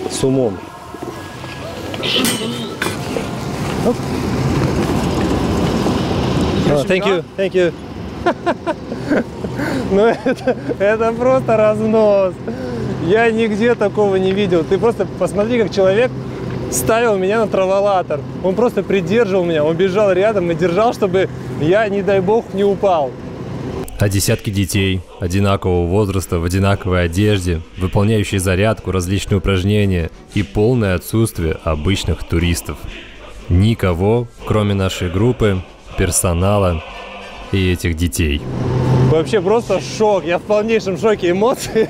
S1: с умом. Thank you, thank you. Ну это просто разнос. Я нигде такого не видел. Ты просто посмотри, как человек ставил меня на траволатор. Он просто придерживал меня, он бежал рядом и держал, чтобы я, не дай бог, не упал. А десятки детей одинакового возраста, в одинаковой одежде, выполняющие зарядку, различные упражнения и полное отсутствие обычных туристов. Никого, кроме нашей группы, персонала и этих детей. Вообще просто шок. Я в полнейшем шоке. Эмоции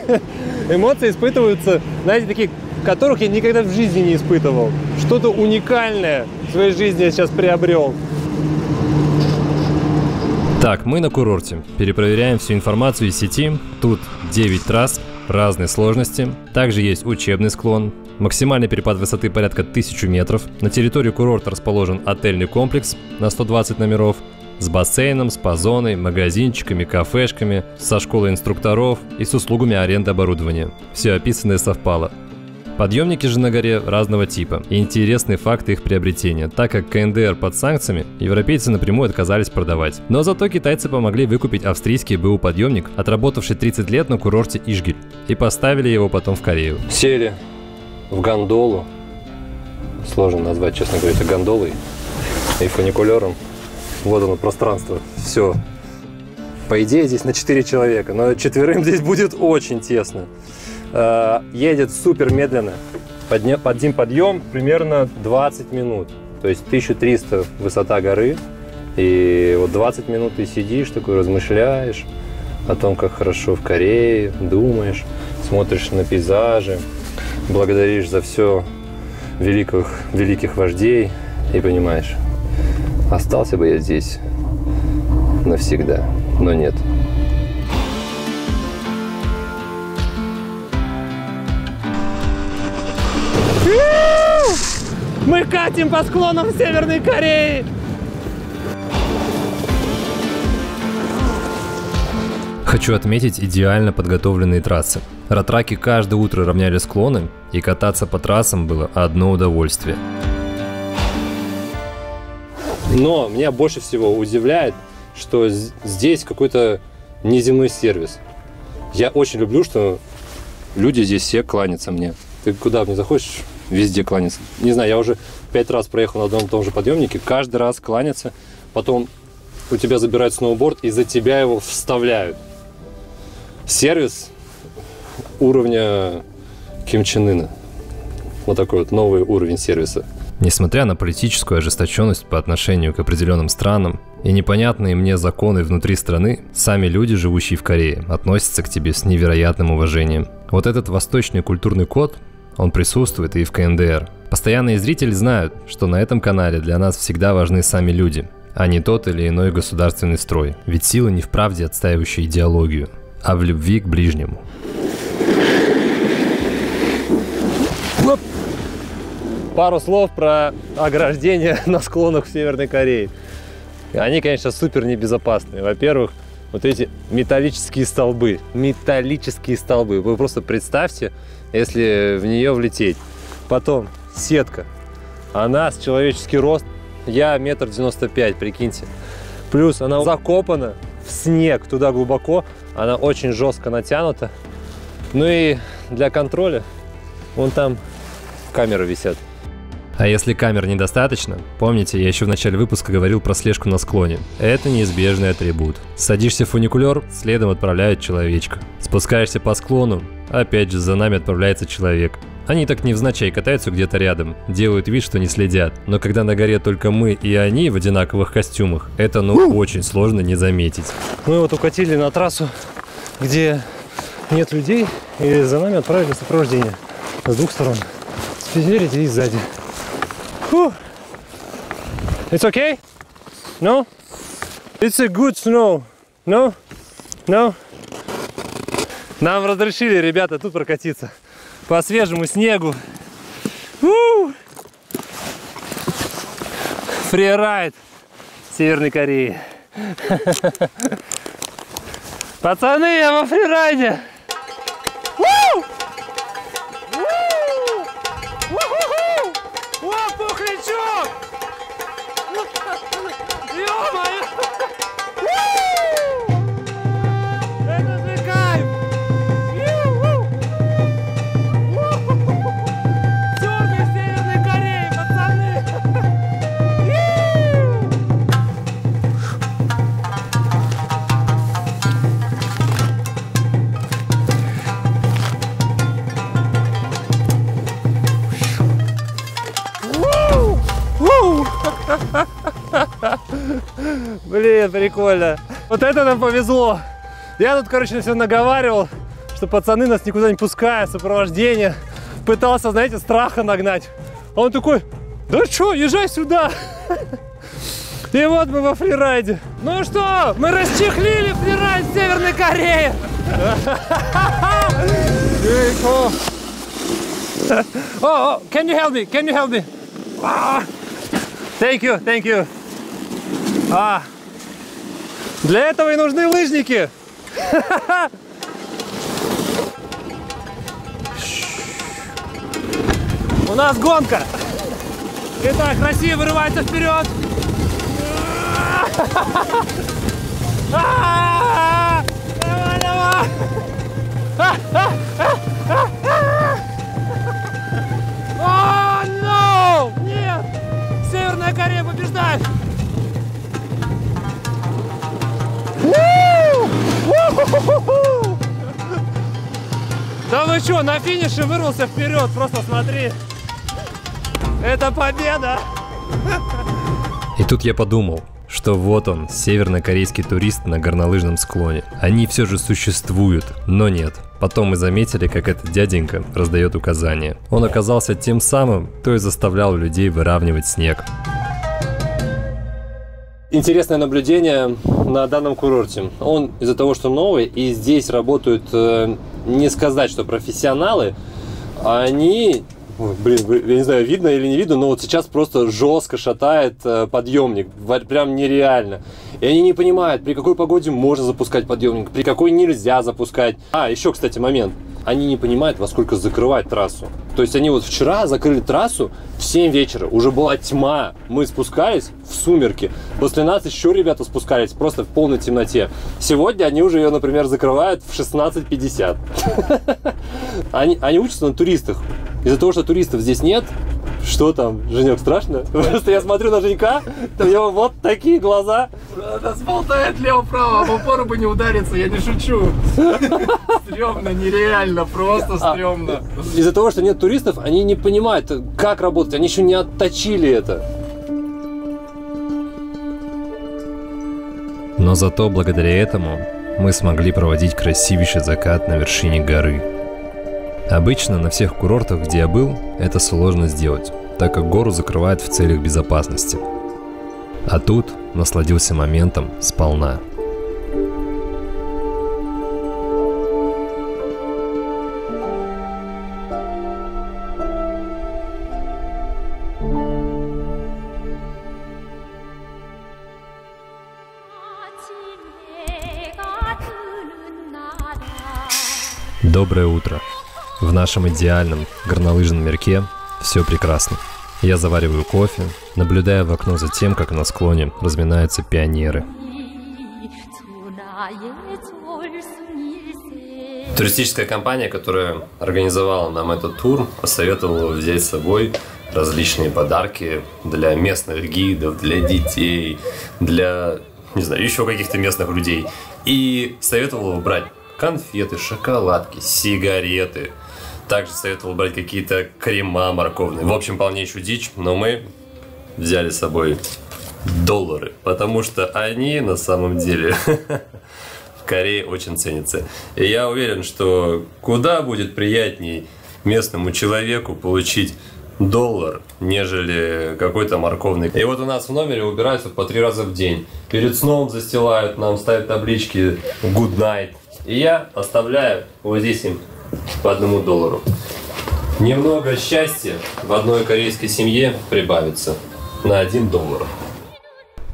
S1: испытываются, знаете, такие, которых я никогда в жизни не испытывал. Что-то уникальное в своей жизни я сейчас приобрел. Так, мы на курорте. Перепроверяем всю информацию из сети. Тут 9 трасс, разной сложности. Также есть учебный склон. Максимальный перепад высоты порядка 1000 метров. На территории курорта расположен отельный комплекс на 120 номеров. С бассейном, спа-зоной, магазинчиками, кафешками, со школой инструкторов и с услугами аренды оборудования. Все описанное совпало. Подъемники же на горе разного типа. И интересные факты их приобретения, так как КНДР под санкциями, европейцы напрямую отказались продавать. Но зато китайцы помогли выкупить австрийский БУ подъемник, отработавший 30 лет на курорте Ишгиль, и поставили его потом в Корею. Сели в гондолу. Сложно назвать, честно говоря, это гондолой и фуникулером. Вот оно, пространство. Все. По идее, здесь на 4 человека, но 4 здесь будет очень тесно. Едет супер медленно. Один подъем примерно 20 минут. То есть 1300 высота горы. И вот 20 минут ты сидишь, такой размышляешь о том, как хорошо в Корее, думаешь, смотришь на пейзажи, благодаришь за все великих вождей и понимаешь, остался бы я здесь навсегда, но нет. Мы катим по склонам Северной Кореи! Хочу отметить идеально подготовленные трассы. Ратраки каждое утро равняли склоны, и кататься по трассам было одно удовольствие. Но меня больше всего удивляет, что здесь какой-то неземной сервис. Я очень люблю, что люди здесь все кланятся мне. Ты куда бы ни заходишь, везде кланяться. Не знаю, я уже 5 раз проехал на одном и том же подъемнике, каждый раз кланяться, потом у тебя забирают сноуборд и за тебя его вставляют. Сервис уровня Ким Чен Ына. Вот такой вот новый уровень сервиса. Несмотря на политическую ожесточенность по отношению к определенным странам и непонятные мне законы внутри страны, сами люди, живущие в Корее, относятся к тебе с невероятным уважением. Вот этот восточный культурный код, он присутствует и в КНДР. Постоянные зрители знают, что на этом канале для нас всегда важны сами люди, а не тот или иной государственный строй. Ведь сила не в правде, отстаивающей идеологию, а в любви к ближнему. Пару слов про ограждения на склонах в Северной Корее. Они, конечно, супер небезопасные. Во-первых, вот эти металлические столбы. Металлические столбы. Вы просто представьте, если в нее влететь. Потом сетка. Она с человеческий рост. Я 1,95 м, прикиньте. Плюс она закопана в снег туда глубоко. Она очень жестко натянута. Ну и для контроля вон там камеры висят. А если камер недостаточно, помните, я еще в начале выпуска говорил про слежку на склоне. Это неизбежный атрибут. Садишься в фуникулер, следом отправляют человечка. Спускаешься по склону, опять же за нами отправляется человек. Они так невзначай катаются где-то рядом, делают вид, что не следят. Но когда на горе только мы и они в одинаковых костюмах, это очень сложно не заметить. Мы вот укатили на трассу, где нет людей, и за нами отправили сопровождение с двух сторон. Спереди и сзади. It's okay? No? It's a good snow. No? No? Нам разрешили, ребята, тут прокатиться. По свежему снегу. Фрирайд Северной Кореи. Пацаны, я во фрирайде! О, пухлячок! Ё-моё! Это же кайф! Черный в Северной Корее, пацаны! Блин, прикольно. Вот это нам повезло. Я тут, короче, на все наговаривал, что пацаны нас никуда не пускают, сопровождение. Пытался, знаете, страха нагнать. А он такой: да что, езжай сюда. И вот мы во фрирайде. Ну что, мы расчехлили фрирайд в Северной Корее. Oh, can you help me? Can you help me? Thank you, thank you. Для этого и нужны лыжники. У нас гонка. Итак, Россия вырывается вперед. Давай, давай. О, no! Нет! Северная Корея побеждает! Да вы что, на финише вырвался вперед, просто смотри. Это победа! И тут я подумал, что вот он, севернокорейский турист на горнолыжном склоне. Они все же существуют, но нет. Потом мы заметили, как этот дяденька раздает указания. Он оказался тем самым, кто и заставлял людей выравнивать снег. Интересное наблюдение на данном курорте. Он из-за того, что новый, и здесь работают, не сказать, что профессионалы, они... Блин, я не знаю, видно или не видно, но вот сейчас просто жестко шатает подъемник. Прям нереально. И они не понимают, при какой погоде можно запускать подъемник, при какой нельзя запускать. Еще, кстати, момент. Они не понимают, во сколько закрывать трассу. То есть они вот вчера закрыли трассу в 7 вечера. Уже была тьма. Мы спускались в сумерки. После нас еще ребята спускались просто в полной темноте. Сегодня они уже ее, например, закрывают в 16:50. Они учатся на туристах. Из-за того, что туристов здесь нет, что там, Женек, страшно? Просто я смотрю на Женька, у него вот такие глаза.
S6: Нас болтает лево-право, а в упору бы не удариться, я не шучу. Стремно, нереально, просто стрёмно.
S1: Из-за того, что нет туристов, они не понимают, как работать, они еще не отточили это. Но зато благодаря этому мы смогли проводить красивейший закат на вершине горы. Обычно на всех курортах, где я был, это сложно сделать, так как гору закрывают в целях безопасности. А тут насладился моментом сполна. Доброе утро. В нашем идеальном горнолыжном мирке все прекрасно. Я завариваю кофе, наблюдая в окно за тем, как на склоне разминаются пионеры. Туристическая компания, которая организовала нам этот тур, посоветовала взять с собой различные подарки для местных гидов, для детей, для, не знаю, еще каких-то местных людей. И советовала брать конфеты, шоколадки, сигареты. Также советовал брать какие-то крема морковные. В общем, полнейшую дичь. Но мы взяли с собой доллары, потому что они на самом деле в Корее очень ценятся. И я уверен, что куда будет приятней местному человеку получить доллар, нежели какой-то морковный. И вот у нас в номере убираются по 3 раза в день. Перед сном застилают, нам ставят таблички good night. И я оставляю вот здесь им по $1. Немного счастья в одной корейской семье прибавится на $1.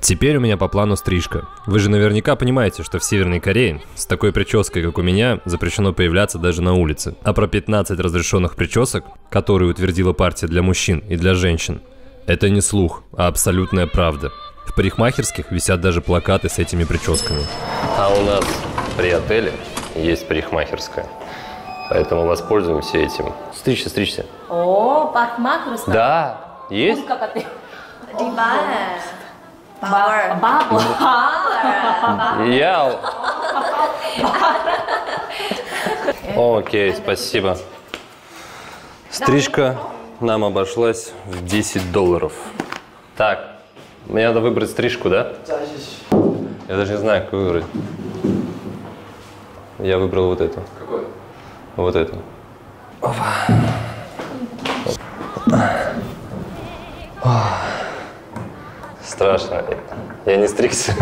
S1: Теперь у меня по плану стрижка. Вы же наверняка понимаете, что в Северной Корее с такой прической, как у меня, запрещено появляться даже на улице. А про 15 разрешенных причесок, которые утвердила партия для мужчин и для женщин, это не слух, а абсолютная правда. В парикмахерских висят даже плакаты с этими прическами.
S10: А у нас при отеле есть парикмахерская. Поэтому воспользуемся этим. Стричься, стричься.
S11: О, парикмахерская?
S10: Да, есть. Я... Окей, спасибо. Стрижка нам обошлась в $10. Так, мне надо выбрать стрижку, да? Я даже не знаю, какую выбрать. Я выбрал вот эту.
S6: Какой?
S10: Вот эту. Страшно. Я не стригся,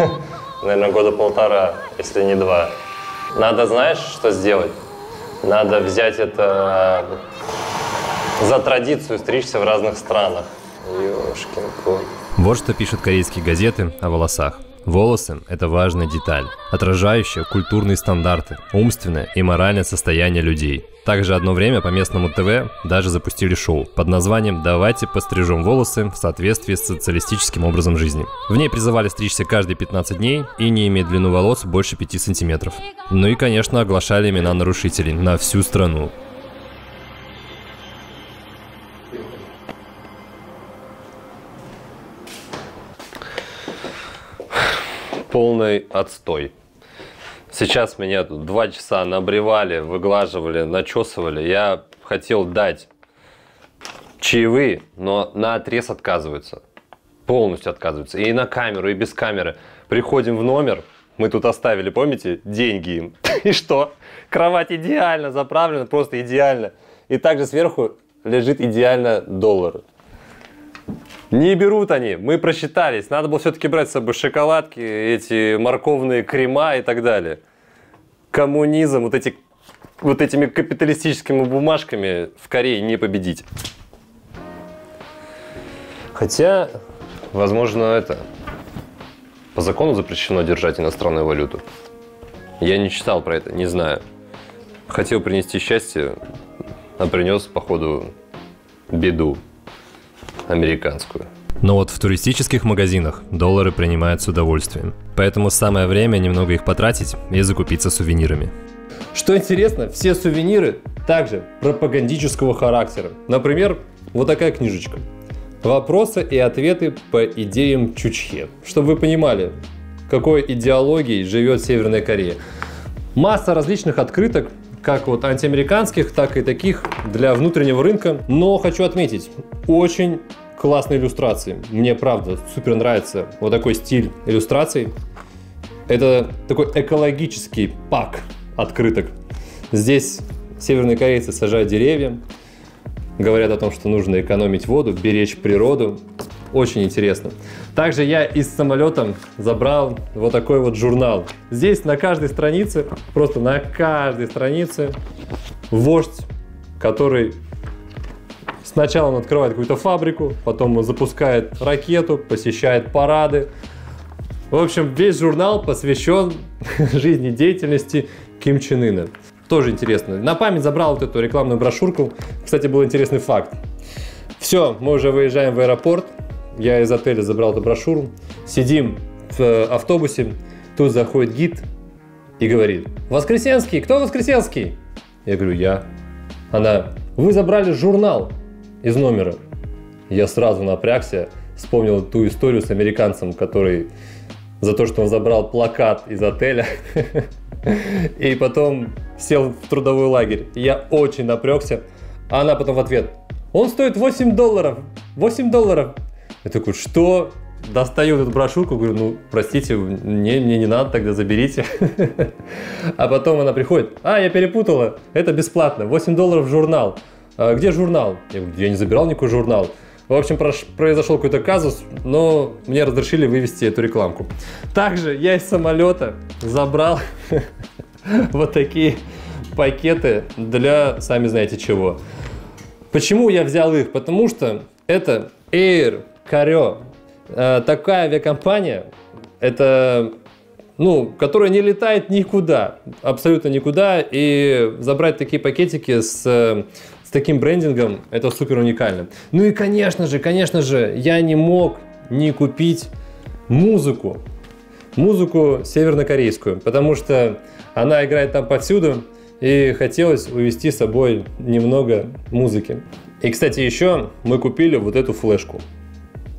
S10: наверное, года 1,5, если не 2. Надо, знаешь, что сделать? Надо взять это за традицию стричься в разных странах. Ёшкин кот.
S1: Вот что пишут корейские газеты о волосах. Волосы – это важная деталь, отражающая культурные стандарты, умственное и моральное состояние людей. Также одно время по местному ТВ даже запустили шоу под названием «Давайте пострижем волосы в соответствии с социалистическим образом жизни». В ней призывали стричься каждые 15 дней и не иметь длину волос больше 5 сантиметров. Ну и, конечно, оглашали имена нарушителей на всю страну.
S10: Полный отстой. Сейчас меня тут 2 часа набривали, выглаживали, начесывали. Я хотел дать чаевые, но наотрез отказываются. Полностью отказываются. И на камеру, и без камеры. Приходим в номер, мы тут оставили, помните, деньги им. И что? Кровать идеально заправлена, просто идеально. И также сверху лежит идеально $1. Не берут они, мы просчитались. Надо было все-таки брать с собой шоколадки, эти морковные крема и так далее. Коммунизм, вот этими капиталистическими бумажками в Корее не победить. Хотя, возможно, это по закону запрещено держать иностранную валюту. Я не читал про это, не знаю. Хотел принести счастье, а принес, походу, беду. Американскую.
S1: Но вот в туристических магазинах доллары принимают с удовольствием. Поэтому самое время немного их потратить и закупиться сувенирами.
S10: Что интересно, все сувениры также пропагандического характера. Например, вот такая книжечка. Вопросы и ответы по идеям Чучхе. Чтобы вы понимали, какой идеологией живет Северная Корея. Масса различных открыток, как вот антиамериканских, так и таких для внутреннего рынка. Но хочу отметить, очень классные иллюстрации. Мне, правда, супер нравится вот такой стиль иллюстраций. Это такой экологический пак открыток. Здесь северные корейцы сажают деревья, говорят о том, что нужно экономить воду, беречь природу. Очень интересно. Также я из самолета забрал вот такой вот журнал. Здесь на каждой странице, просто на каждой странице вождь, который сначала он открывает какую-то фабрику, потом он запускает ракету, посещает парады. В общем, весь журнал посвящен жизнедеятельности Ким Чен Ына. Тоже интересно. На память забрал вот эту рекламную брошюрку. Кстати, был интересный факт. Все, мы уже выезжаем в аэропорт. Я из отеля забрал эту брошюру. Сидим в автобусе. Тут заходит гид и говорит: Воскресенский, кто Воскресенский? Я говорю: я. Она: вы забрали журнал из номера. Я сразу напрягся, вспомнил ту историю с американцем, который за то, что он забрал плакат из отеля и потом сел в трудовой лагерь. Я очень напрягся. А она потом в ответ: он стоит $8. $8. Я такой: что? Достаю эту брошюрку, говорю: ну, простите, мне не надо, тогда заберите. А потом она приходит: я перепутала, это бесплатно, $8 журнал. Где журнал? Я говорю: я не забирал никакой журнал. В общем, произошел какой-то казус, но мне разрешили вывести эту рекламку. Также я из самолета забрал вот такие пакеты для, сами знаете чего. Почему я взял их? Потому что это Air Koryo такая авиакомпания, это, ну, которая не летает никуда, абсолютно никуда, и забрать такие пакетики с таким брендингом, это супер уникально. Ну и, конечно же, я не мог не купить музыку севернокорейскую, потому что она играет там повсюду, и хотелось увезти с собой немного музыки. И, кстати, еще мы купили вот эту флешку.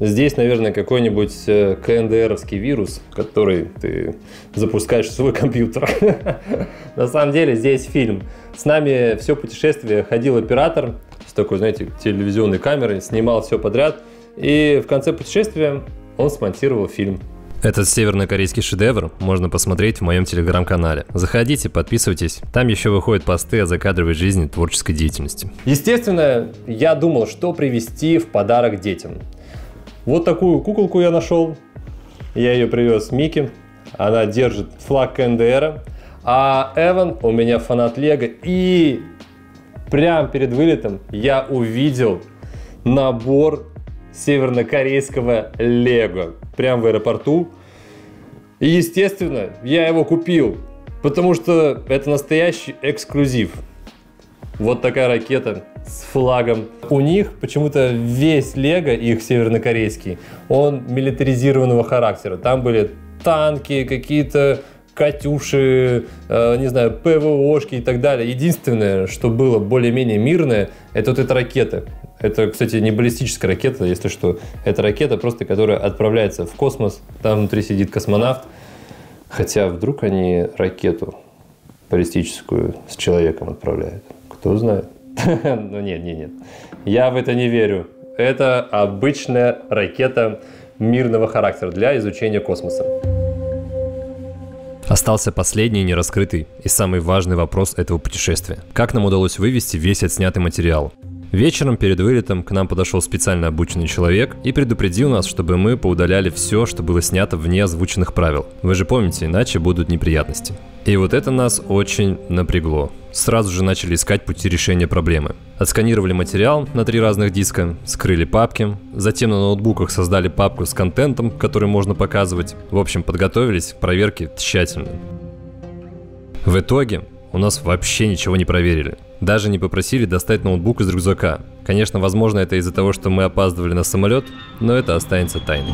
S10: Здесь, наверное, какой-нибудь КНДРовский вирус, который ты запускаешь в свой компьютер. На самом деле здесь фильм. С нами все путешествие ходил оператор с такой, знаете, телевизионной камерой, снимал все подряд. И в конце путешествия он смонтировал фильм.
S1: Этот севернокорейский шедевр можно посмотреть в моем телеграм-канале. Заходите, подписывайтесь. Там еще выходят посты о закадровой жизни, творческой деятельности.
S10: Естественно, я думал, что привезти в подарок детям. Вот такую куколку я нашел. Я ее привез Микки. Она держит флаг КНДР. А Эван у меня фанат Лего. И прямо перед вылетом я увидел набор севернокорейского Лего. Прямо в аэропорту. И, естественно, я его купил. Потому что это настоящий эксклюзив. Вот такая ракета с флагом. У них почему-то весь Лего, их севернокорейский, он милитаризированного характера. Там были танки, какие-то катюши, не знаю, ПВОшки и так далее. Единственное, что было более-менее мирное, это вот эта ракета. Это, кстати, не баллистическая ракета, если что. Это ракета просто, которая отправляется в космос. Там внутри сидит космонавт. Хотя вдруг они ракету баллистическую с человеком отправляют. Кто знает? Ну нет. Я в это не верю. Это обычная ракета мирного характера для изучения космоса.
S1: Остался последний нераскрытый и самый важный вопрос этого путешествия. Как нам удалось вывести весь отснятый материал? Вечером перед вылетом к нам подошел специально обученный человек и предупредил нас, чтобы мы поудаляли все, что было снято вне озвученных правил. Вы же помните, иначе будут неприятности. И вот это нас очень напрягло. Сразу же начали искать пути решения проблемы. Отсканировали материал на 3 разных диска, скрыли папки, затем на ноутбуках создали папку с контентом, который можно показывать. В общем, подготовились к проверке тщательно. В итоге у нас вообще ничего не проверили. Даже не попросили достать ноутбук из рюкзака. Конечно, возможно, это из-за того, что мы опаздывали на самолет, но это останется тайной.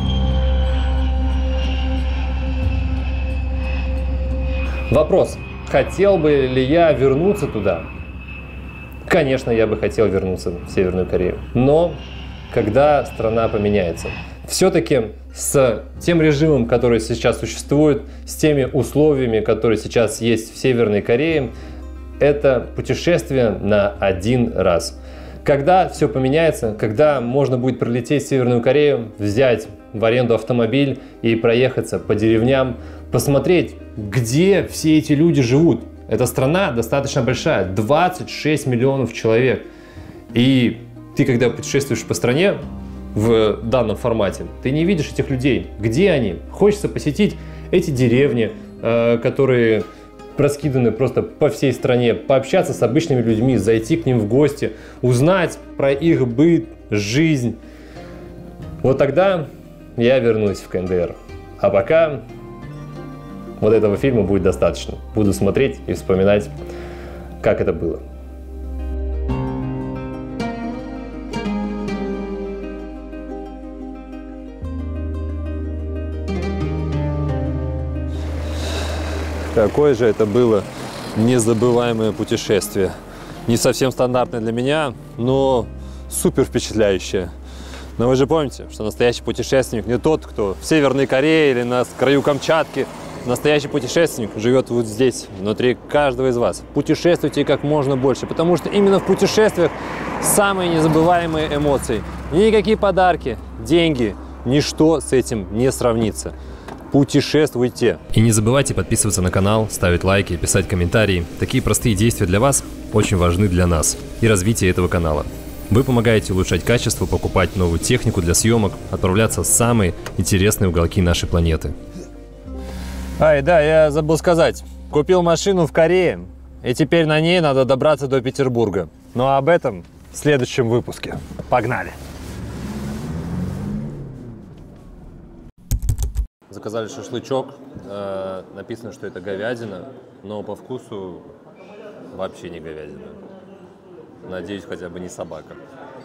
S10: Вопрос. Хотел бы ли я вернуться туда? Конечно, я бы хотел вернуться в Северную Корею. Но когда страна поменяется? Все-таки с тем режимом, который сейчас существует, с теми условиями, которые сейчас есть в Северной Корее, это путешествие на один раз. Когда все поменяется, когда можно будет прилететь в Северную Корею, взять в аренду автомобиль и проехаться по деревням, посмотреть, где все эти люди живут. Эта страна достаточно большая, 26 миллионов человек. И ты, когда путешествуешь по стране в данном формате, ты не видишь этих людей. Где они? Хочется посетить эти деревни, которые раскиданы просто по всей стране, пообщаться с обычными людьми, зайти к ним в гости, узнать про их быт, жизнь. Вот тогда я вернусь в КНДР. А пока вот этого фильма будет достаточно. Буду смотреть и вспоминать, как это было.
S12: Какое же это было незабываемое путешествие. Не совсем стандартное для меня, но супер впечатляющее. Но вы же помните, что настоящий путешественник не тот, кто в Северной Корее или на краю Камчатки. Настоящий путешественник живет вот здесь, внутри каждого из вас. Путешествуйте как можно больше, потому что именно в путешествиях самые незабываемые эмоции. Никакие подарки, деньги, ничто с этим не сравнится. Путешествуйте.
S1: И не забывайте подписываться на канал, ставить лайки, писать комментарии. Такие простые действия для вас очень важны для нас и развития этого канала. Вы помогаете улучшать качество, покупать новую технику для съемок, отправляться в самые интересные уголки нашей планеты.
S12: Ай, да, я забыл сказать. Купил машину в Корее, и теперь на ней надо добраться до Петербурга. Но об этом в следующем выпуске. Погнали! заказали шашлычок. Написано, что это говядина, но по вкусу вообще не говядина. Надеюсь, хотя бы не собака.